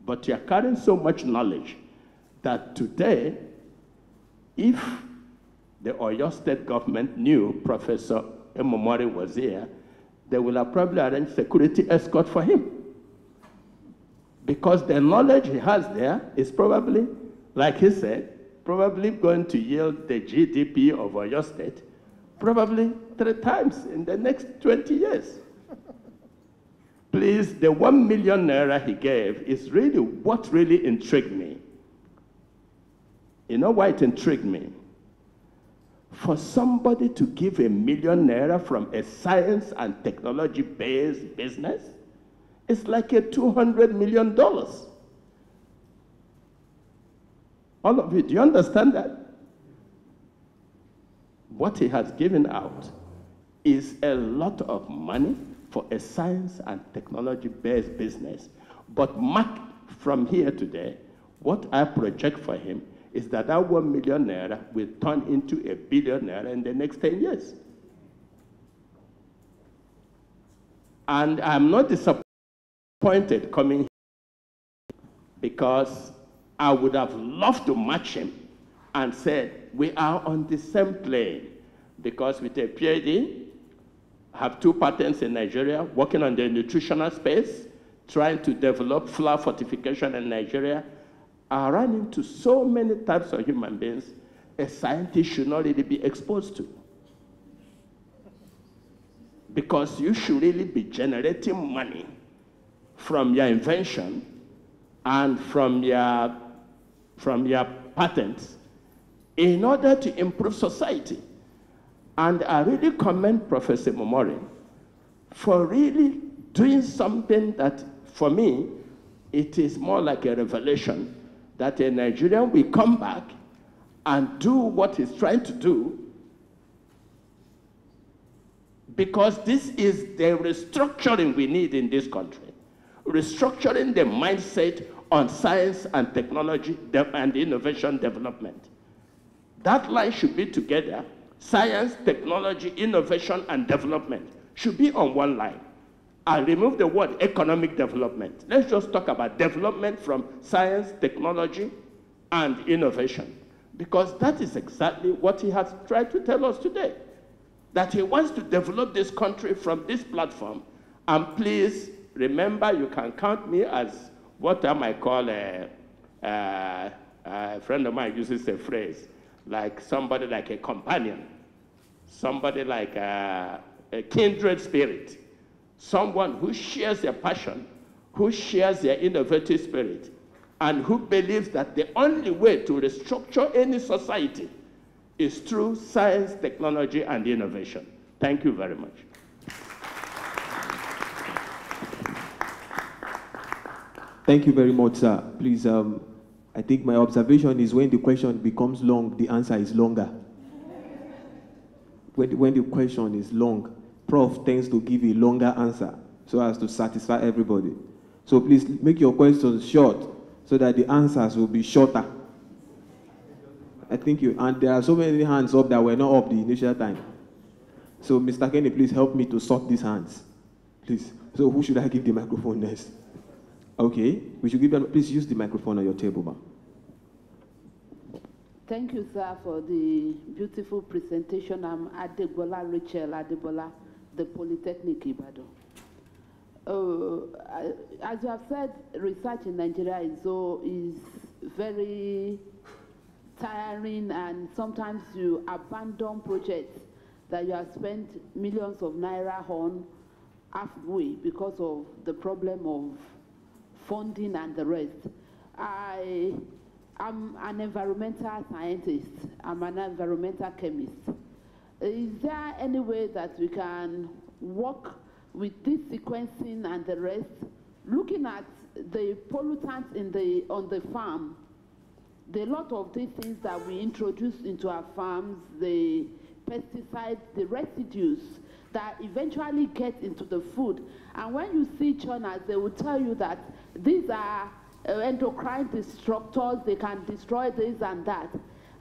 But you're carrying so much knowledge that today, if the Oyo State government knew Professor Momori was here, they will have probably arranged security escort for him. Because the knowledge he has there is probably, like he said, probably going to yield the GDP of Oyo State probably 3 times in the next 20 years. Please, the 1 million naira he gave is really what really intrigued me. You know why it intrigued me? For somebody to give 1 million naira from a science and technology-based business, it's like a $200 million. All of you, do you understand that? What he has given out is a lot of money for a science and technology-based business. But mark from here today, what I project for him is that 1 million naira will turn into 1 billion naira in the next 10 years. And I'm not disappointed coming here because I would have loved to match him and said, we are on the same plane. Because with a PhD, I have 2 patents in Nigeria, working on the nutritional space, trying to develop flour fortification in Nigeria. I run into so many types of human beings a scientist should not really be exposed to. Because you should really be generating money from your invention and from your patents in order to improve society. And I really commend Professor Momori for really doing something that, for me, it is more like a revelation that a Nigerian will come back and do what he's trying to do, because this is the restructuring we need in this country. Restructuring the mindset on science and technology and innovation development. That line should be together. Science, technology, innovation, and development should be on one line. I'll remove the word economic development. Let's just talk about development from science, technology, and innovation. Because that is exactly what he has tried to tell us today. That he wants to develop this country from this platform. And please remember, you can count me as what I might call a friend of mine uses a phrase, like somebody like a companion, somebody like a kindred spirit, someone who shares their passion, who shares their innovative spirit, and who believes that the only way to restructure any society is through science, technology, and innovation. Thank you very much. Thank you very much, sir. Please, I think my observation is when the question becomes long, the answer is longer. When the question is long, Prof tends to give a longer answer so as to satisfy everybody. So please make your questions short so that the answers will be shorter. I think and there are so many hands up that were not up the initial time. So Mr. Kenny, please help me to sort these hands. Please. So who should I give the microphone next? Okay, we should give them, please use the microphone on your table, ma'am. Thank you, sir, for the beautiful presentation. I'm Adebola Rachel Adebola, the Polytechnic Ibadan. as you have said, research in Nigeria is very tiring, and sometimes you abandon projects that you have spent millions of naira on halfway because of the problem of funding and the rest. I'm an environmental scientist. I'm an environmental chemist. Is there any way that we can work with this sequencing and the rest, looking at the pollutants on the farm, the lot of these things that we introduce into our farms, the pesticides, the residues that eventually get into the food. And when you see churners, they will tell you that these are endocrine disruptors, they can destroy this and that.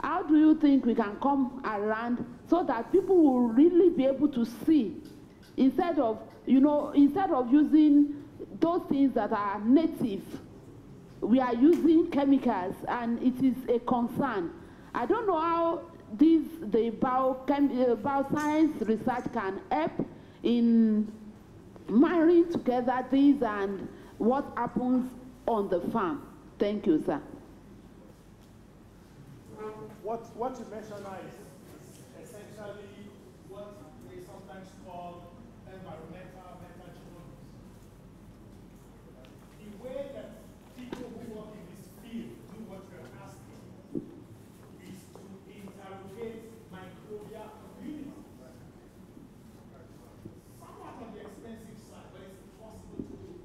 How do you think we can come around so that people will really be able to see, instead of using those things that are native, we are using chemicals, and it is a concern. I don't know how the bioscience research can help in marrying together these and what happens on the farm. Thank you, sir. What you mentioned now is essentially what we sometimes call environmental metagenomics. The way that people who work in this field do what you're asking is to interrogate microbial communities. Somewhat on the expensive side, but it's possible to do.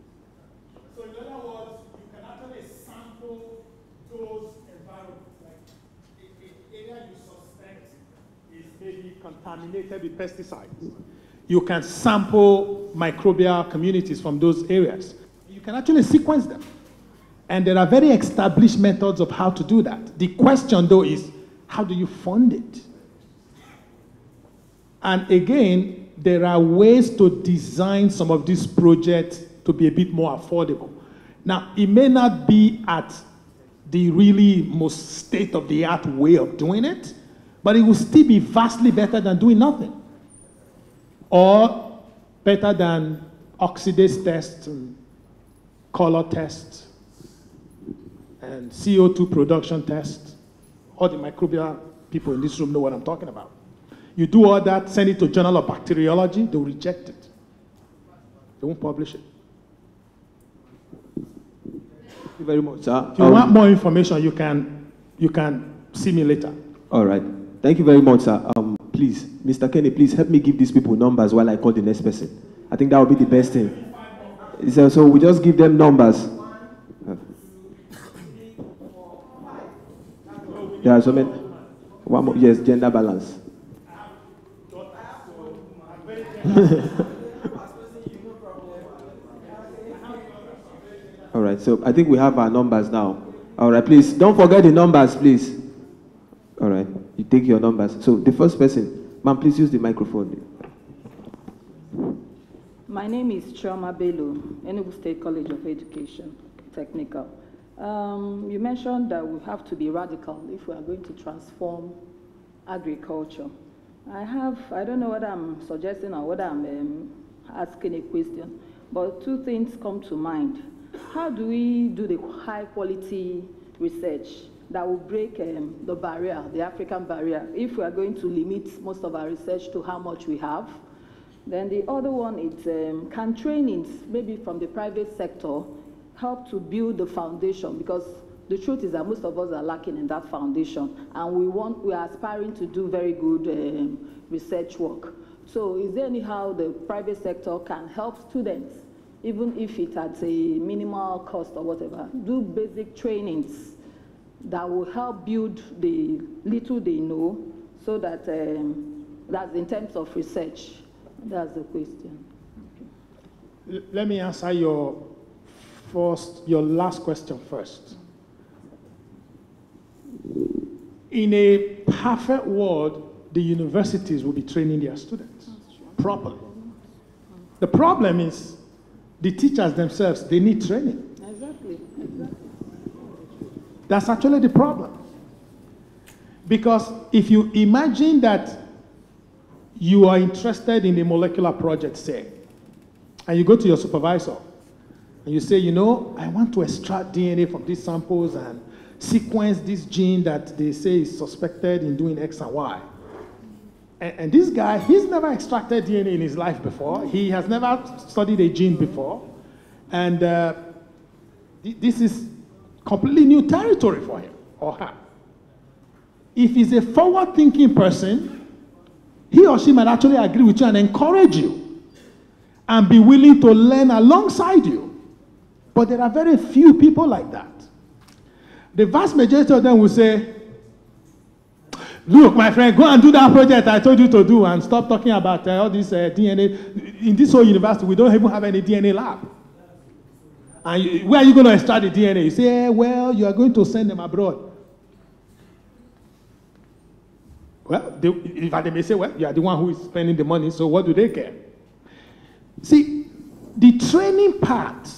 So in other words, you can actually sample those environments. Like the area you suspect is maybe contaminated with pesticides. You can sample microbial communities from those areas. You can actually sequence them. And there are very established methods of how to do that. The question, though, is how do you fund it? And again, there are ways to design some of these projects to be a bit more affordable. Now, it may not be at the really most state-of-the-art way of doing it, but it will still be vastly better than doing nothing. Or better than oxidase tests and color tests and CO2 production tests. All the microbial people in this room know what I'm talking about. You do all that, send it to Journal of Bacteriology, they'll reject it. They won't publish it. Thank you very much, sir. If you want more information, you can see me later. All right. Thank you very much, sir. Please, Mr. Kenny, please help me give these people numbers while I call the next person. I think that would be the best thing. So we just give them numbers. There are so many. One more, yes, gender balance. All right, so I think we have our numbers now. All right, please, don't forget the numbers, please. All right, you take your numbers. So the first person, ma'am, please use the microphone. My name is Chioma Bello, Enugu State College of Education, Technical. You mentioned that we have to be radical if we are going to transform agriculture. I don't know what I'm suggesting or what I'm asking a question, but two things come to mind. How do we do the high quality research that will break the barrier, the African barrier, if we are going to limit most of our research to how much we have? Then the other one is, can trainings, maybe from the private sector, help to build the foundation? Because the truth is that most of us are lacking in that foundation, and we are aspiring to do very good research work. So is there anyhow the private sector can help students, even if it's at a minimal cost or whatever, do basic trainings that will help build the little they know, so that that's in terms of research? That's the question. Okay. Let me answer your last question first. In a perfect world, the universities will be training their students properly. The problem is the teachers themselves, they need training. Exactly. That's actually the problem. Because if you imagine that you are interested in a molecular project, say, and you go to your supervisor, and you say, you know, I want to extract DNA from these samples and sequence this gene that they say is suspected in doing X and Y. And this guy, he's never extracted DNA in his life before. He has never studied a gene before. And this is completely new territory for him or her. If he's a forward-thinking person, he or she might actually agree with you and encourage you and be willing to learn alongside you. But there are very few people like that. The vast majority of them will say, look, my friend, go and do that project I told you to do and stop talking about all this DNA. In this whole university, we don't even have any DNA lab. And where are you going to extract the DNA? You say, well, you are going to send them abroad. Well, they may say, well, you are the one who is spending the money, so what do they care? See, the training part,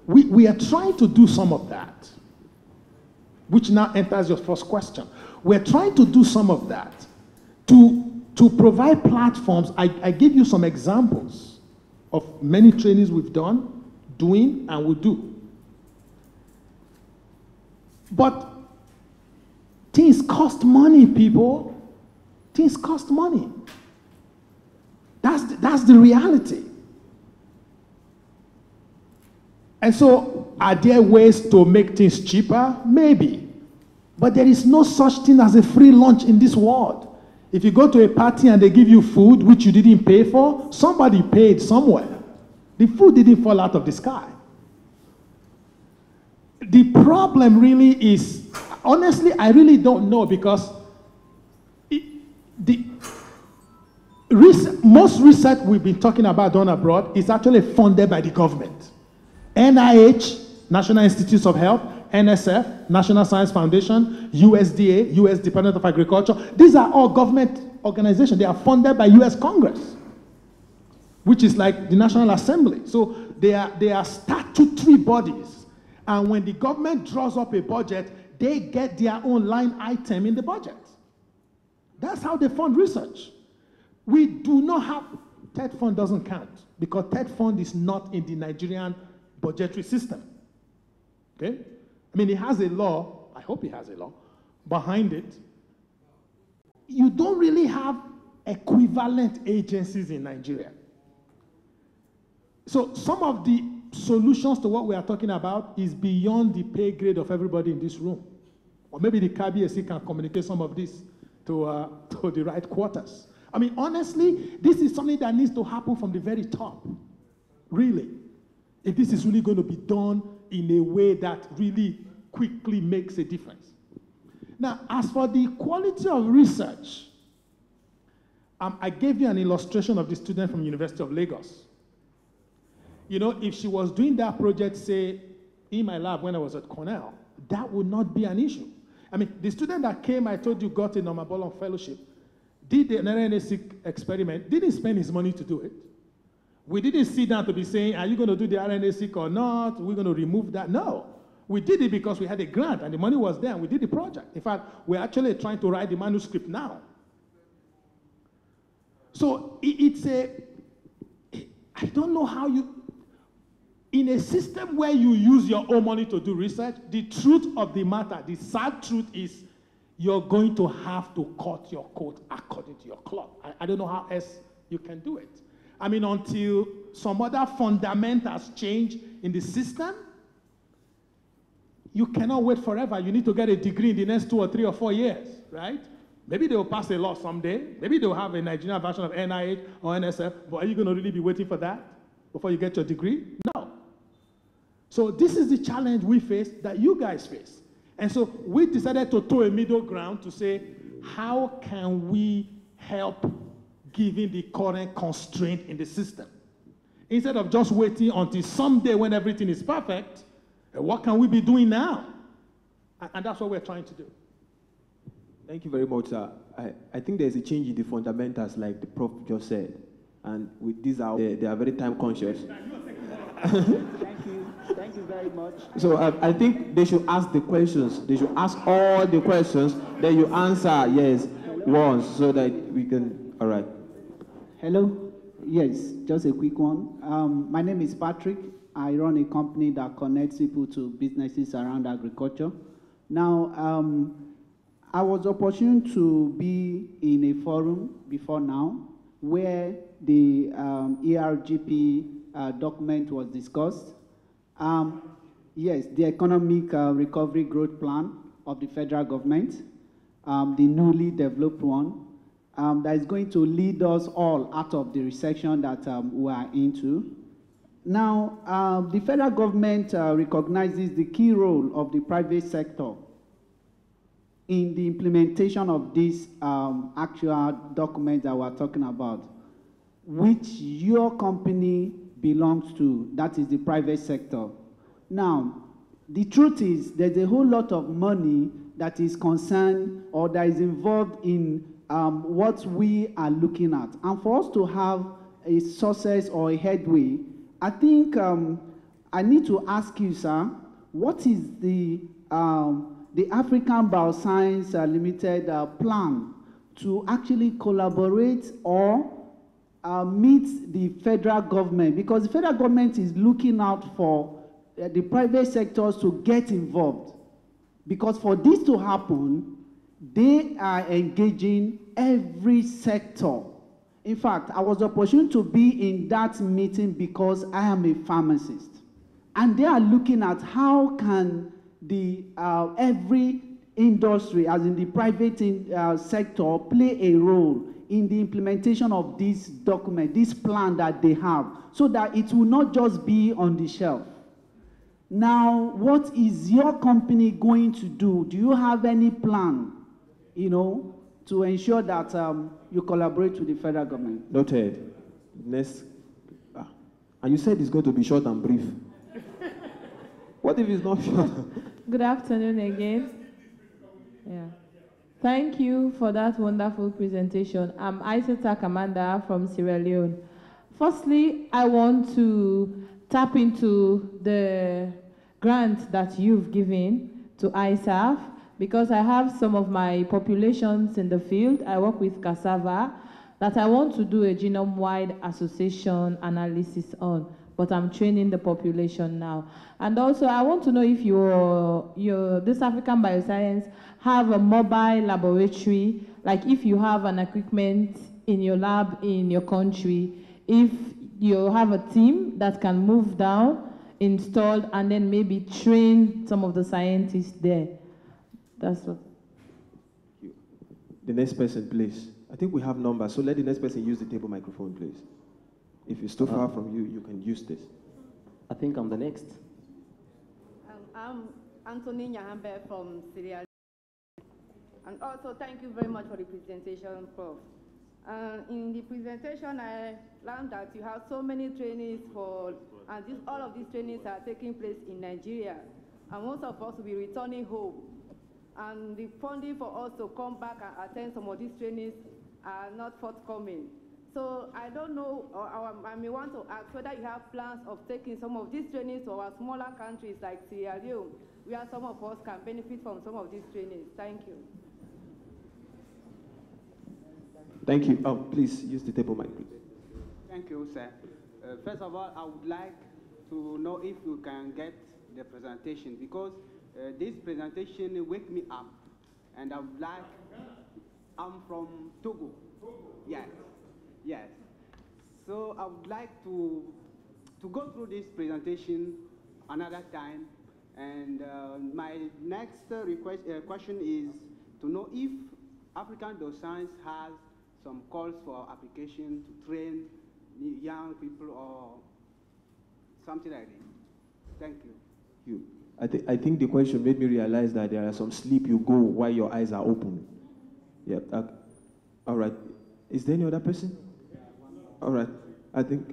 we are trying to do some of that, which now enters your first question. We're trying to do some of that to provide platforms. I gave you some examples of many trainings we've done, doing, and will do. But things cost money, people. Things cost money. That's the reality. And so, are there ways to make things cheaper? Maybe. But there is no such thing as a free lunch in this world. If you go to a party and they give you food which you didn't pay for, somebody paid somewhere. The food didn't fall out of the sky. The problem really is, honestly, I really don't know, because most research we've been talking about done abroad is actually funded by the government. NIH, National Institutes of Health, NSF, National Science Foundation, USDA, US Department of Agriculture. These are all government organizations. They are funded by US Congress, which is like the National Assembly. So they are statutory bodies. And when the government draws up a budget, they get their own line item in the budget. That's how they fund research. We do not have, TED Fund doesn't count, because TED Fund is not in the Nigerian budgetary system. Okay? I mean, it has a law, I hope it has a law, behind it. You don't really have equivalent agencies in Nigeria. So some of the solutions to what we are talking about is beyond the pay grade of everybody in this room. Or maybe the KBSC can communicate some of this to the right quarters. I mean, honestly, this is something that needs to happen from the very top, really. If this is really going to be done in a way that really quickly makes a difference. Now, as for the quality of research, I gave you an illustration of the student from University of Lagos. You know, if she was doing that project, say, in my lab when I was at Cornell, that would not be an issue. I mean, the student that came, I told you, got a Norma Bollon fellowship, did an RNA-seq experiment, didn't spend his money to do it. We didn't sit down to be saying, are you going to do the RNA-seq or not? We're going to remove that. No. We did it because we had a grant and the money was there and we did the project. In fact, we're actually trying to write the manuscript now. So I don't know how in a system where you use your own money to do research, the truth of the matter, the sad truth is you're going to have to cut your coat according to your cloth. I don't know how else you can do it. I mean, until some other fundamentals change in the system, you cannot wait forever. You need to get a degree in the next 2 or 3 or 4 years, right? Maybe they will pass a law someday. Maybe they'll have a Nigerian version of NIH or NSF, but are you going to really be waiting for that before you get your degree? No. So this is the challenge we face, that you guys face. And so we decided to toe a middle ground to say, how can we help given the current constraint in the system? Instead of just waiting until someday when everything is perfect, what can we be doing now? And that's what we're trying to do. Thank you very much, sir. I think there's a change in the fundamentals, like the prof just said. And with these, they are very time conscious. Thank you very much. So I think they should ask the questions. They should ask all the questions. Then you answer yes once, so that we can. All right. Hello. Yes, just a quick one. My name is Patrick. I run a company that connects people to businesses around agriculture. Now, I was opportune to be in a forum before now where the ERGP document was discussed. Yes, the Economic Recovery Growth Plan of the federal government, the newly developed one, that is going to lead us all out of the recession that we are into. Now, the federal government recognizes the key role of the private sector in the implementation of this actual document that we're talking about, which your company belongs to, that is the private sector. Now, the truth is there's a whole lot of money that is concerned or that is involved in what we are looking at. And for us to have a success or a headway, I think I need to ask you, sir, what is the African Bioscience Limited plan to actually collaborate or meet the federal government? Because the federal government is looking out for the private sectors to get involved. Because for this to happen, they are engaging every sector. In fact, I was opportunity to be in that meeting because I am a pharmacist. And they are looking at how can the every industry, as in the private sector, play a role in the implementation of this document, this plan that they have, so that it will not just be on the shelf. Now, what is your company going to do? Do you have any plan, to ensure that you collaborate with the federal government? Noted. Next. And you said it's going to be short and brief. What if it's not short? Good afternoon again. Yeah. Thank you for that wonderful presentation. I'm IITA Commander from Sierra Leone. Firstly, I want to tap into the grant that you've given to IARSAF, because I have some of my populations in the field. I work with cassava that I want to do a genome-wide association analysis on, but I'm training the population now. And also, I want to know if this African Bioscience have a mobile laboratory, like if you have an equipment in your lab in your country, if you have a team that can move down, installed, and then maybe train some of the scientists there. That's what. The next person, please. I think we have numbers, so let the next person use the table microphone, please. If it's too far from you, you can use this. I think I'm the next. I'm Anthony Nyahambe from Sierra Leone. And also, thank you very much for the presentation, Prof. In the presentation, I learned that you have so many trainings and all of these trainings are taking place in Nigeria. And most of us will be returning home. And the funding for us to come back and attend some of these trainings are not forthcoming. So I don't know, or I may want to ask whether you have plans of taking some of these trainings to our smaller countries like Sierra Leone, where some of us can benefit from some of these trainings. Thank you. Thank you. Please use the table mic. Thank you, sir. First of all, I would like to know if you can get the presentation, because this presentation wake me up, and I would like, I'm from Togo. Yes, yes. So I would like to go through this presentation another time, and my next question is to know if African Bioscience has some calls for application to train young people or something like this. Thank you. I think the question made me realize that there are some sleep you go while your eyes are open. Yeah. All right. Is there any other person? All right.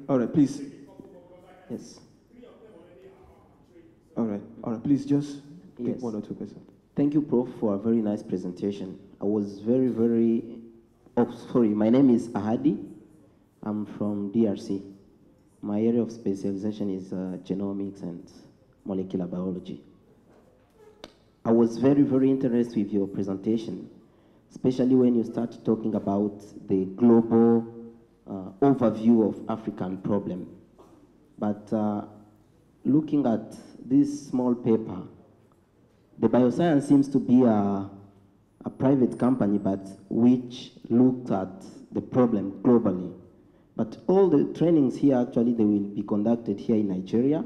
All right, please. Yes. All right. Please just pick Yes. one or two persons. Thank you, Prof, for a very nice presentation. I was very, my name is Ahadi. I'm from DRC. My area of specialization is genomics and molecular biology. I was very interested with your presentation, especially when you start talking about the global overview of African problem. But looking at this small paper, the bioscience seems to be a private company, but which looked at the problem globally. But all the trainings here, actually, they will be conducted here in Nigeria.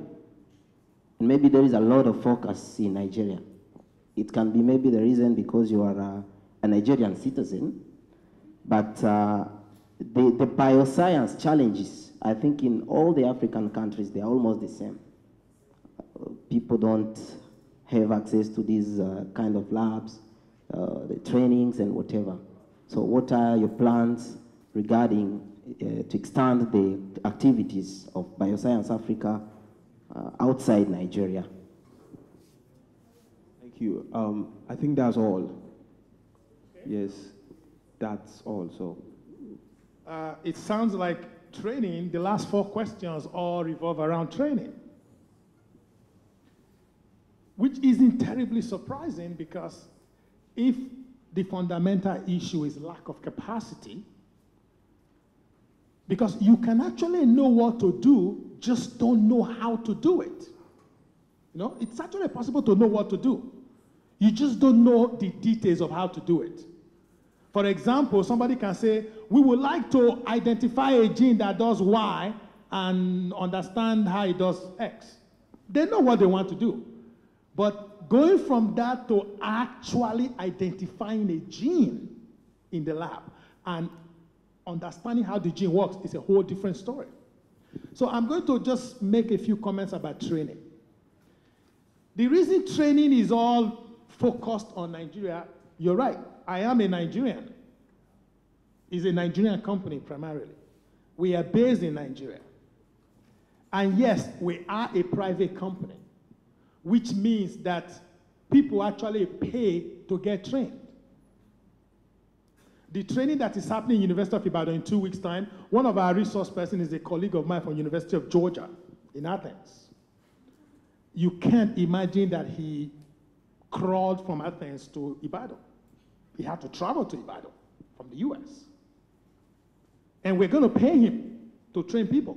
And maybe there is a lot of focus in Nigeria. It can be maybe the reason because you are a Nigerian citizen, but the bioscience challenges, I think in all the African countries, they are almost the same. People don't have access to these kind of labs, the trainings and whatever. So what are your plans regarding to extend the activities of Bioscience Africa outside Nigeria? Thank you. I think that's all. Yes, that's all. So it sounds like training, the last 4 questions all revolve around training, which isn't terribly surprising, because if the fundamental issue is lack of capacity, because you can actually know what to do, just don't know how to do it. You know, it's actually possible to know what to do. You just don't know the details of how to do it. For example, somebody can say, we would like to identify a gene that does Y and understand how it does X. They know what they want to do. But going from that to actually identifying a gene in the lab and understanding how the gene works is a whole different story. So I'm going to just make a few comments about training. The reason training is all focused on Nigeria, you're right, I am a Nigerian. It's a Nigerian company primarily. We are based in Nigeria. And yes, we are a private company, which means that people actually pay to get trained. The training that is happening in University of Ibadan in 2 weeks' time, one of our resource persons is a colleague of mine from University of Georgia in Athens. You can't imagine that he crawled from Athens to Ibadan. He had to travel to Ibadan from the US. And we're going to pay him to train people.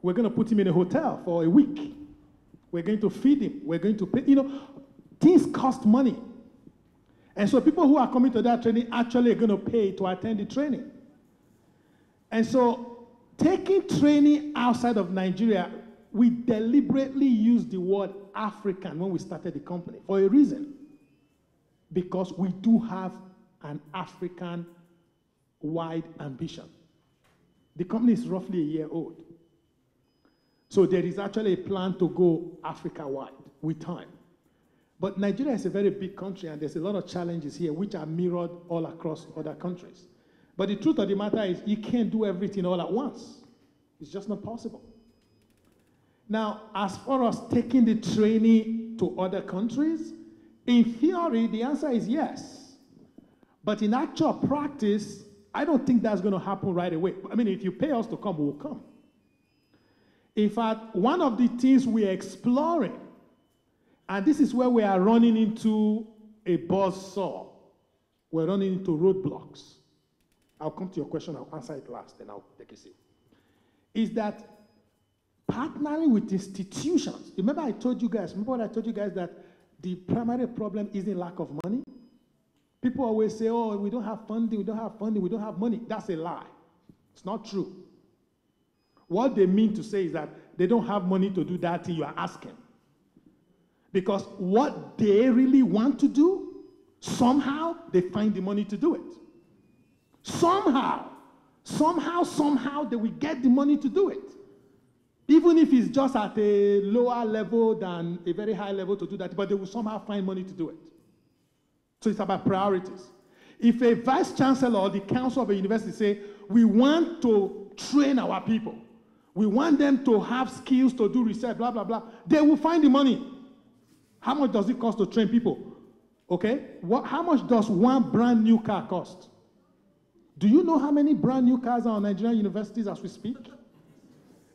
We're going to put him in a hotel for a week. We're going to feed him. We're going to pay, you know, things cost money. And so people who are coming to that training actually are going to pay to attend the training. And so taking training outside of Nigeria, we deliberately used the word African when we started the company for a reason. Because we do have an African-wide ambition. The company is roughly a year old. So there is actually a plan to go Africa-wide with time. But Nigeria is a very big country, and there's a lot of challenges here which are mirrored all across other countries. But the truth of the matter is you can't do everything all at once. It's just not possible. Now, as far as taking the training to other countries, in theory, the answer is yes. But in actual practice, I don't think that's going to happen right away. I mean, if you pay us to come, we'll come. In fact, one of the things we're exploring, and this is where we are running into a buzzsaw. We're running into roadblocks. I'll come to your question, I'll answer it last, then I'll take a seat. Is that partnering with institutions. Remember what I told you guys that the primary problem isn't lack of money? People always say, oh, we don't have funding, we don't have funding, we don't have money. That's a lie. It's not true. What they mean to say is that they don't have money to do that thing you are asking. Because what they really want to do, somehow they find the money to do it. Somehow they will get the money to do it. Even if it's just at a lower level than a very high level to do that, but they will somehow find money to do it. So it's about priorities. If a vice chancellor or the council of a university say, we want to train our people, we want them to have skills to do research, blah, blah, blah, they will find the money. How much does it cost to train people? Okay? How much does one brand new car cost? Do you know how many brand new cars are on Nigerian universities as we speak?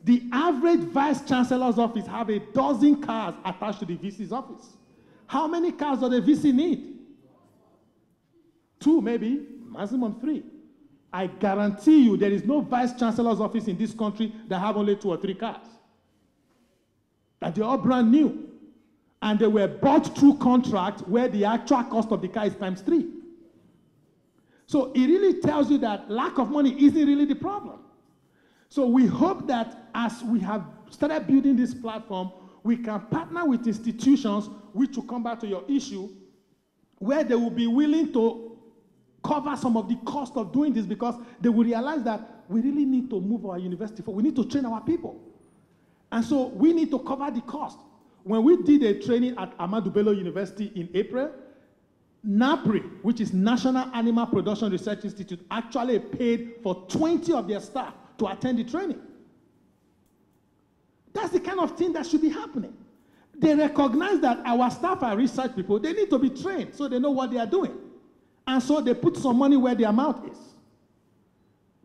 The average vice chancellor's office have a dozen cars attached to the VC's office. How many cars does the VC need? 2 maybe, maximum 3. I guarantee you there is no vice chancellor's office in this country that have only 2 or 3 cars. That they're all brand new. And they were bought through contract where the actual cost of the car is ×3. So it really tells you that lack of money isn't really the problem. So we hope that as we have started building this platform, we can partner with institutions, which will come back to your issue, where they will be willing to cover some of the cost of doing this, because they will realize that we really need to move our university forward. We need to train our people. And so we need to cover the cost. When we did a training at Ahmadu Bello University in April, NAPRI, which is National Animal Production Research Institute, actually paid for 20 of their staff to attend the training. That's the kind of thing that should be happening. They recognize that our staff are research people. They need to be trained so they know what they are doing. And so they put some money where their mouth is.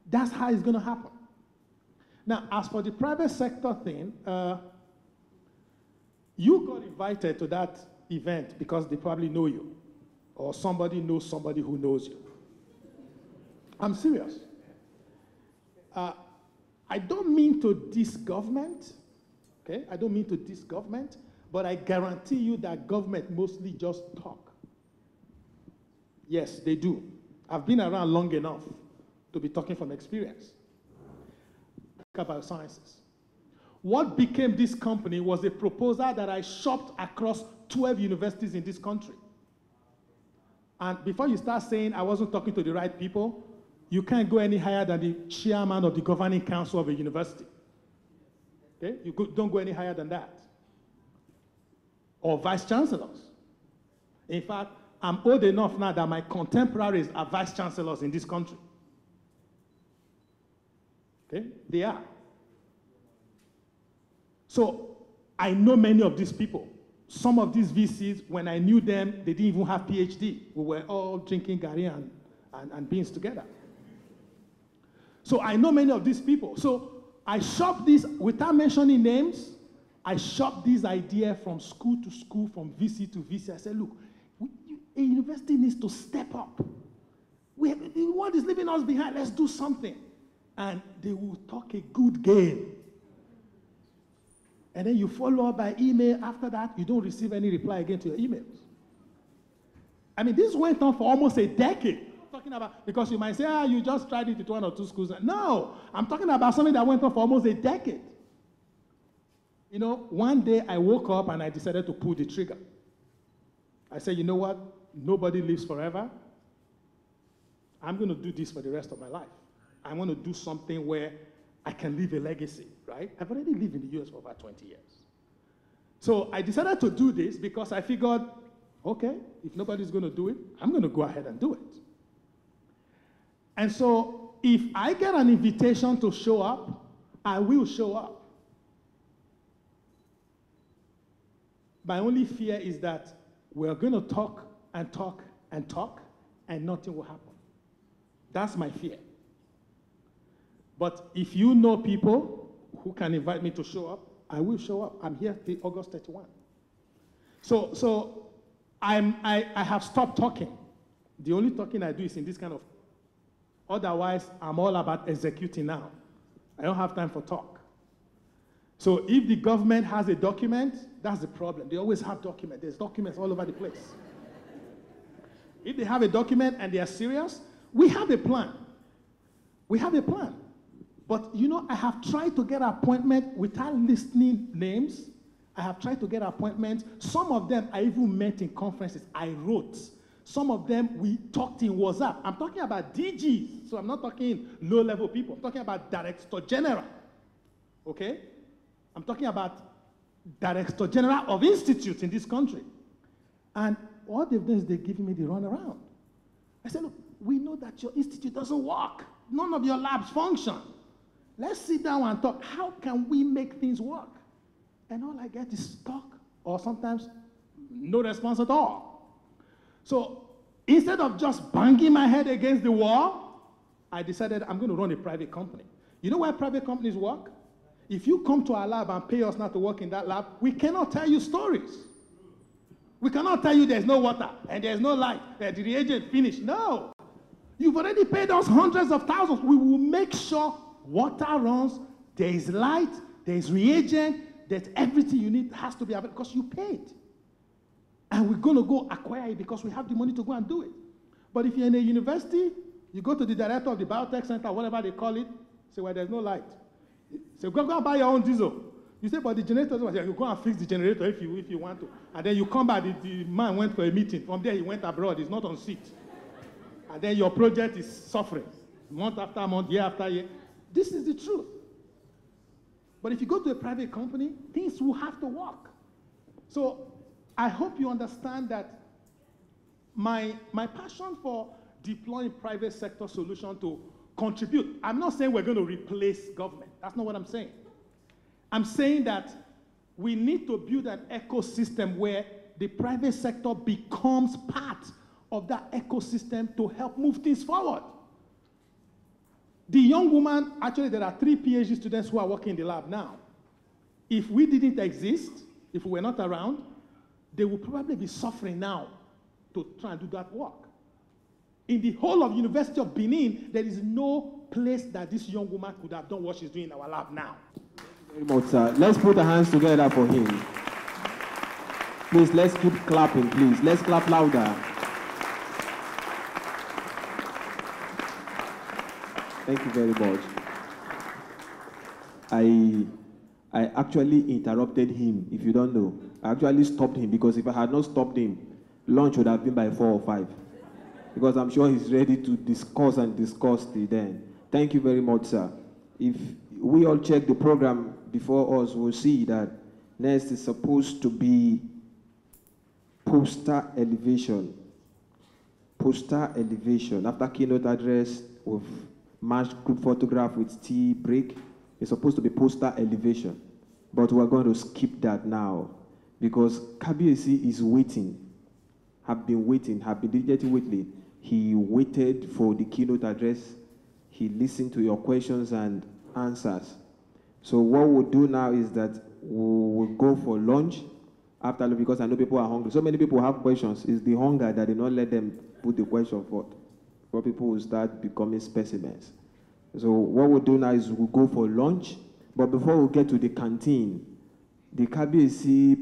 That's how it's going to happen. Now, as for the private sector thing, you got invited to that event because they probably know you, or somebody knows somebody who knows you. I'm serious. I don't mean to diss government, okay? I don't mean to diss government, but I guarantee you that government mostly just talk. Yes, they do. I've been around long enough to be talking from experience. About sciences. What became this company was a proposal that I shopped across 12 universities in this country. And before you start saying I wasn't talking to the right people, you can't go any higher than the chairman of the governing council of a university. Okay? Don't go any higher than that. Or vice chancellors. In fact, I'm old enough now that my contemporaries are vice chancellors in this country. Okay? They are. So I know many of these people. Some of these VCs, when I knew them, they didn't even have PhD. We were all drinking Gary and beans together. So I know many of these people. So I shopped this, without mentioning names, I shopped this idea from school to school, from VC to VC. I said, look, a university needs to step up. The world is leaving us behind. Let's do something. And they will talk a good game. And then you follow up by email. After that, you don't receive any reply again to your emails. I mean, this went on for almost a decade. I'm talking about, because you might say, you just tried it at 1 or 2 schools. No, I'm talking about something that went on for almost a decade. You know, one day I woke up and I decided to pull the trigger. I said, you know what? Nobody lives forever. I'm going to do this for the rest of my life. I want to do something where I can leave a legacy, right? I've already lived in the US for over 20 years. So I decided to do this because I figured, okay, if nobody's going to do it, I'm going to go ahead and do it. And so if I get an invitation to show up, I will show up. My only fear is that we're going to talk and talk and talk, and nothing will happen. That's my fear. But if you know people who can invite me to show up, I will show up. I'm here till August 31. So I have stopped talking. The only talking I do is in this kind of, otherwise I'm all about executing now. I don't have time for talk. So if the government has a document, that's the problem. They always have documents. There's documents all over the place. If they have a document and they are serious, we have a plan. We have a plan. But, you know, I have tried to get appointment without listing names. I have tried to get appointments. Some of them I even met in conferences. I wrote. Some of them we talked in WhatsApp. I'm talking about DGs. So I'm not talking low-level people. I'm talking about Director General. Okay? I'm talking about Director General of institutes in this country. And all they've done is they're giving me the runaround. I said, look, we know that your institute doesn't work. None of your labs function. Let's sit down and talk. How can we make things work? And all I get is talk, or sometimes no response at all. So instead of just banging my head against the wall, I decided I'm going to run a private company. You know why private companies work? If you come to our lab and pay us not to work in that lab, we cannot tell you stories. We cannot tell you there's no water and there's no light, that the reagent finished. No. You've already paid us hundreds of thousands. We will make sure water runs, there is light, there is reagent, that everything you need has to be available because you paid. And we're going to go acquire it because we have the money to go and do it. But if you're in a university, you go to the director of the biotech center, whatever they call it, say, well, there's no light. Say, go and buy your own diesel. You say, but the generator, you go and fix the generator if you want to. And then you come back, the man went for a meeting. From there, he went abroad. He's not on seat. And then your project is suffering. Month after month, year after year. This is the truth. But if you go to a private company, things will have to work. So I hope you understand that my passion for deploying private sector solution to contribute. I'm not saying we're going to replace government. That's not what I'm saying. I'm saying that we need to build an ecosystem where the private sector becomes part of that ecosystem to help move things forward. The young woman, actually there are 3 PhD students who are working in the lab now. If we didn't exist, if we were not around, they would probably be suffering now to try and do that work. In the whole of University of Benin, there is no place that this young woman could have done what she's doing in our lab now. Very much, sir. Let's put our hands together for him. Please, let's keep clapping, please. Let's clap louder. Thank you very much. I actually interrupted him, if you don't know. I actually stopped him because if I had not stopped him, lunch would have been by 4 or 5. Because I'm sure he's ready to discuss and discuss till then. Thank you very much, sir. If we all check the program before us, we'll see that next is supposed to be poster elevation. Poster elevation. After keynote address, we've matched group photograph with tea break. It's supposed to be poster elevation. But we're going to skip that now because KBAC is waiting. Have been diligently waiting. He waited for the keynote address. He listened to your questions and answers. So what we'll do now is that we'll go for lunch after, because I know people are hungry. So many people have questions. It's the hunger that did not let them put the question forth. Where people will start becoming specimens. So what we'll do now is we'll go for lunch. But before we get to the canteen, the KBAC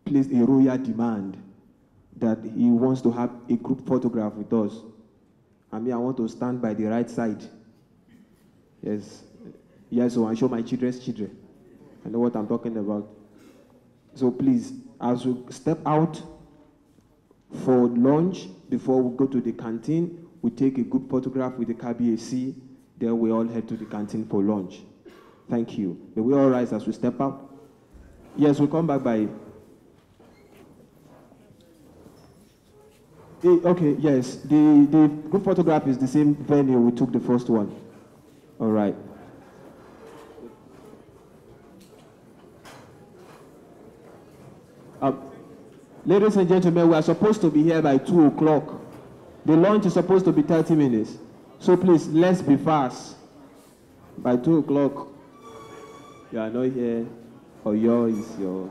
placed a royal demand that he wants to have a group photograph with us. I mean, I want to stand by the right side. Yes. Yes, so I show my children's children. I know what I'm talking about. So please, as we step out for lunch, before we go to the canteen, we take a group photograph with the KBAC, then we all head to the canteen for lunch. Thank you. May we all rise as we step out? Yes, we'll come back by... Okay, yes. The group photograph is the same venue we took the first one. All right. Ladies and gentlemen, we are supposed to be here by 2 o'clock. The lunch is supposed to be 30 minutes. So please, let's be fast. By 2 o'clock, you are not here, or yours is your...